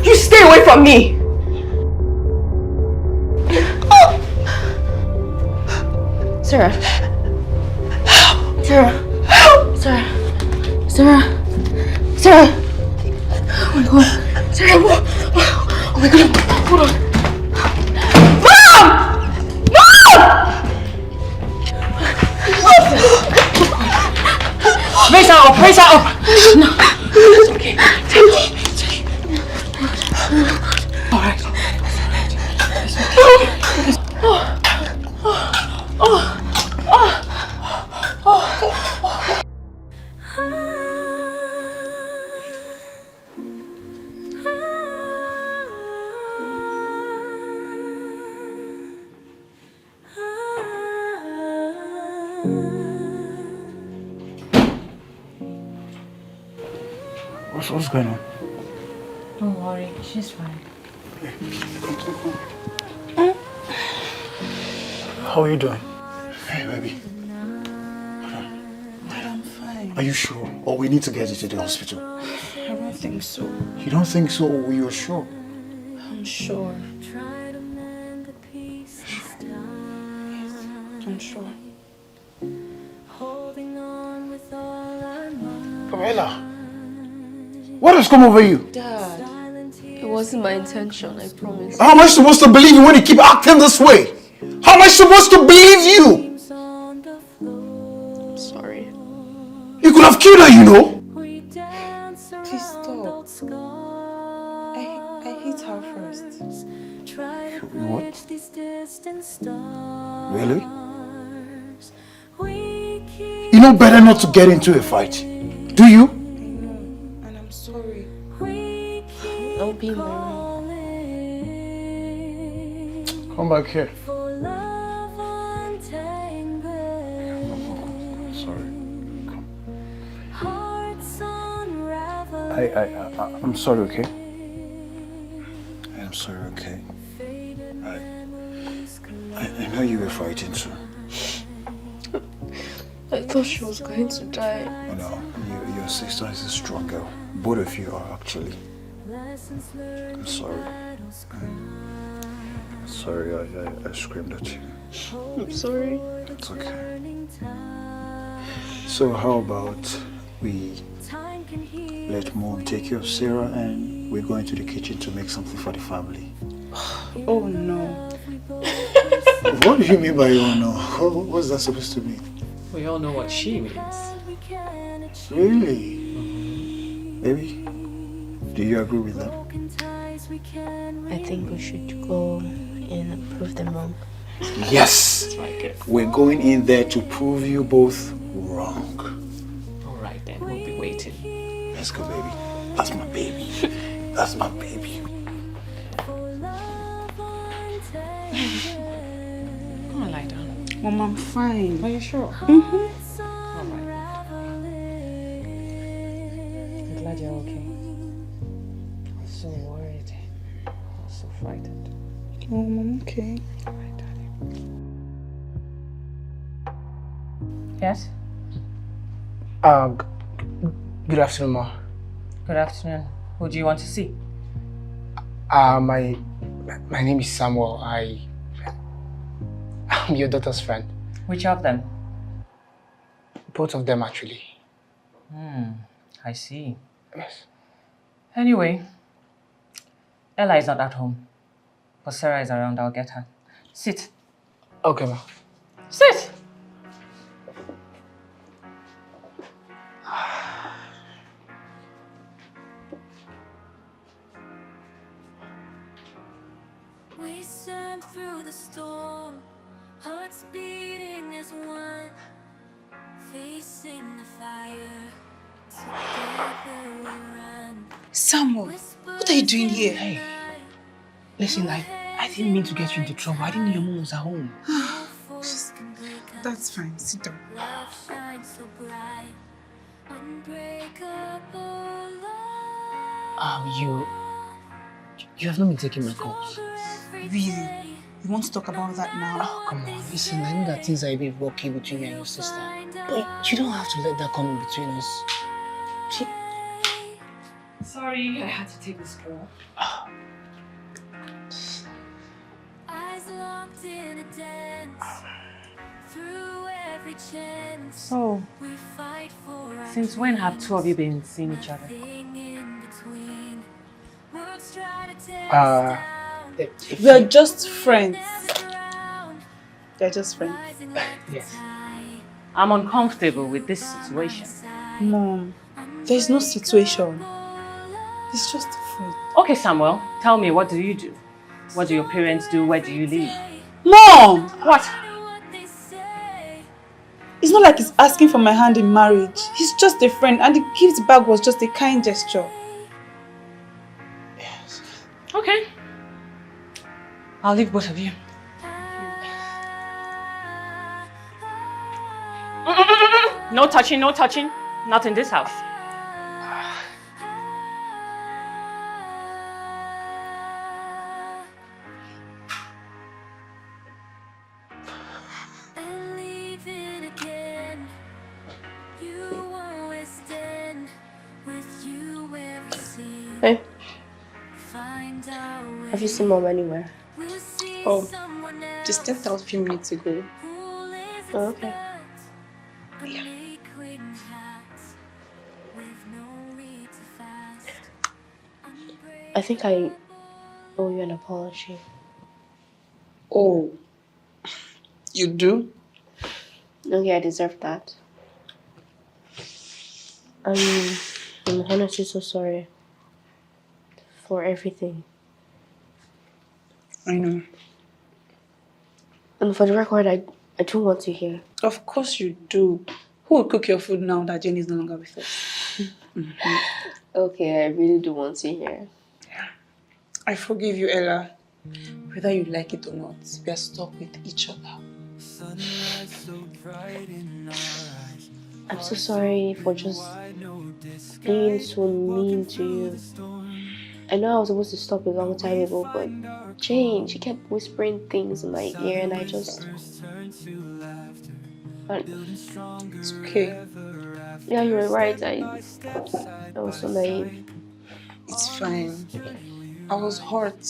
You stay away from me! Sarah. Sarah. Sarah. Sarah. Sarah. Oh my god. Sarah. Oh my god. Hold on. Mom! Mom! Raise her up. Raise her up. No. It's okay. Take it. Alright. It's okay. What's going on? Don't worry, she's fine. How are you doing? Hey, baby. I'm fine. Are you sure? Or we need to get you to the hospital? I don't think so. You don't think so, or you're sure? I'm sure. I'm sure. Ella, what has come over you? Dad, it wasn't my intention, I promise. How am I supposed to believe you when you keep acting this way? How am I supposed to believe you? I'm sorry. You could have killed her, you know. Please stop. I hit her first. What? Really? You know better not to get into a fight. Do you? I know, and I'm sorry. I'll be in my room. Come back here. Sorry. Come. I'm sorry, okay? I am sorry, okay? I know you were fighting too. I thought she was going to die. Oh no, your sister is a strong girl. Both of you are actually. I'm sorry. Sorry, I screamed at you. I'm sorry. It's okay. So how about we let Mom take care of Sarah and we're going to the kitchen to make something for the family? Oh no. What do you mean by oh no? What's that supposed to mean? We all know what she means. Really? Baby, do you agree with that? I think we should go and prove them wrong. Yes! We're going in there to prove you both wrong. Alright then, we'll be waiting. Let's go, baby. That's my baby. That's my baby. Come on, lie down. Mom, I'm fine. Are you sure? Mm-hmm. Alright. I'm glad you're okay. I'm so worried. I'm so frightened. Mom, I'm okay. Alright, darling. Yes? Good afternoon, Ma. Good afternoon. Who do you want to see? My name is Samuel. I'm your daughter's friend. Which of them? Both of them, actually. I see. Yes. Anyway, Ella is not at home. But Sarah is around, I'll get her. Sit. Okay, Ma. Sit! We swam through the storm, hearts beating as one, facing the fire. Together we run. Samuel, what are you doing here? Hey, listen, I didn't mean to get you into trouble. I didn't know your mom was at home. That's fine. Sit down. Love shines so bright, unbreakable love. You have not been taking my calls. Really? You want to talk about that now? Oh, come on. Listen, I know that things are a bit rocky between you and your sister. But you don't have to let that come in between us. Sorry, I had to take this call. Eyes locked in a dance. Through every chance. So, We fight for our since when have two of you been seeing each other? thing in between. Words try to tear Uh, us down. We are just friends. They're just friends. Yes. I'm uncomfortable with this situation. Mom, there's no situation. It's just a friend. Okay, Samuel, tell me, what do you do? What do your parents do? Where do you live? Mom! What? It's not like he's asking for my hand in marriage. He's just a friend, and the gift bag was just a kind gesture. Yes. Okay. I'll leave both of you. No touching, no touching. Not in this house. And leaving again. You always stand with you every scene. Hey, Find our way. have you seen Mom anywhere? We'll see Oh, someone else just stepped out a few minutes ago. who lives Oh, okay. yeah. Liquid hats with no reed to fast. I think I owe you an apology. Oh, you do? Okay, I deserve that. I'm honestly so sorry for everything. I know. And for the record, I do want to hear. Of course you do. Who will cook your food now that Jenny is no longer with us? Okay, I really do want to hear. I forgive you, Ella. Whether you like it or not, we are stuck with each other. I'm so sorry for just being so mean to you. I know I was supposed to stop a long time ago, but Jane, she kept whispering things in my ear and I just... It's okay. Yeah, you were right. I was so naive. It's fine. I was hurt.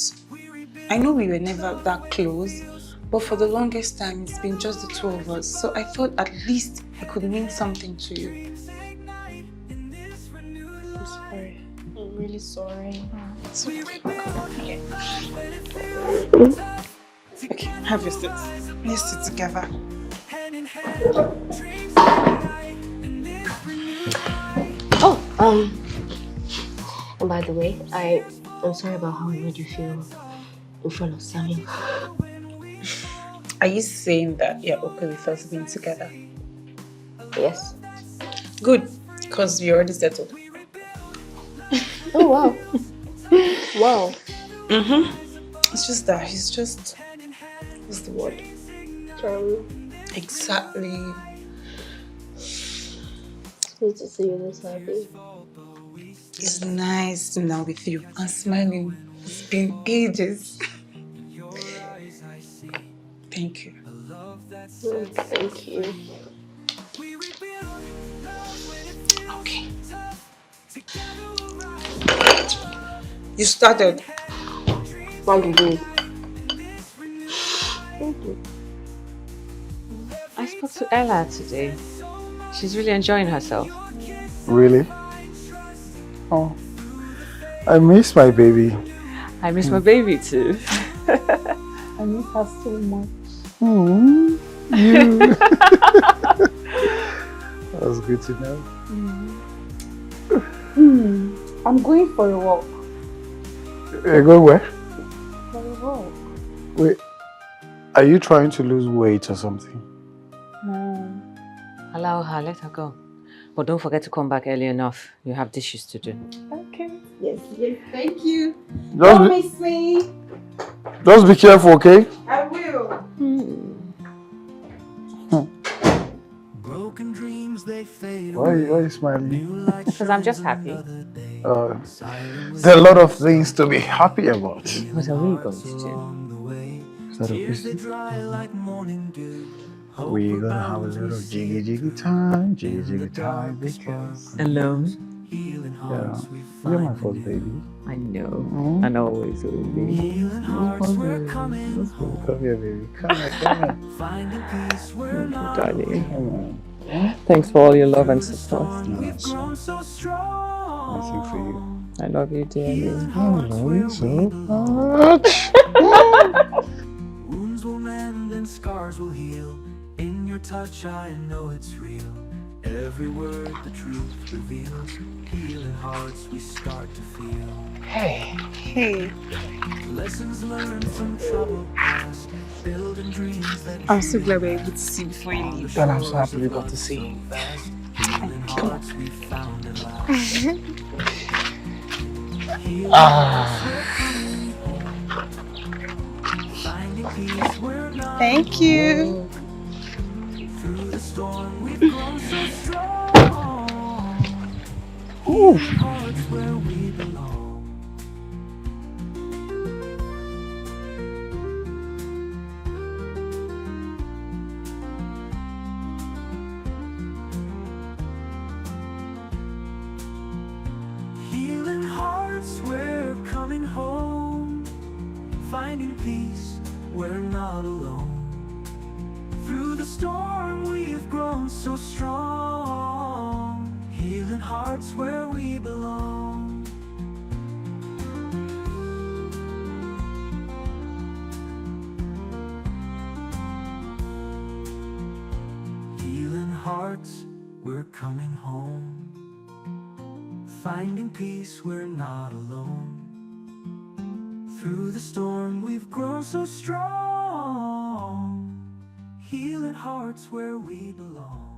I know we were never that close, but for the longest time, it's been just the two of us. So I thought at least I could mean something to you. I'm sorry. I'm really sorry. It's okay. Okay, have your seat. Let's sit together. Oh, and by the way, I'm sorry about how I made you feel in front of Sammy. Are you saying that you're okay with us being together? Yes. Good, because we already settled. Oh, wow. Wow. It's just that he's just... What's the word? Charlie. Exactly. It's good to see you this happy. It's nice to now with you. I'm smiling. It's been ages. Thank you. Oh, thank you. Okay. You started. Thank you. I spoke to Ella today. She's really enjoying herself. Really? Oh, I miss my baby. I miss my baby too. I miss her so much. You. That's good to know. I'm going for a walk. You're going where? For a walk? Wait, are you trying to lose weight or something? No. Allow her, let her go. But don't forget to come back early enough. You have dishes to do. Okay. Yes, thank you. Just Don't miss me. Just be careful, okay? I will. Broken dreams, they fade Why are you smiling? Because I'm just happy. There are a lot of things to be happy about. What are we going to do? Is that a question? We're gonna have a little jiggy time because... Alone? Yeah, you're my first baby. I know. And always will be. Come here, baby. Come here. Darling. Come on. Thanks for all your love and support. Nothing for you. I love you dearly. I love you so much. Wounds will mend and scars will heal. In your touch I know it's real. Every word the truth reveals. Healing hearts we start to feel. Hey. Lessons learned from trouble past. Building dreams that I'm so glad we're able to see you before you leave. And I'm so happy we got to see you. come on. We found in life. Finding peace where not Thank you. through the storm we've grown so strong. Hearts where we belong. Healing hearts, we're coming home. Finding peace, we're not alone. Through the storm we've grown so strong. Healing hearts where we belong. Healing hearts, we're coming home. Finding peace, we're not alone. Through the storm we've grown so strong. Healing hearts where we belong.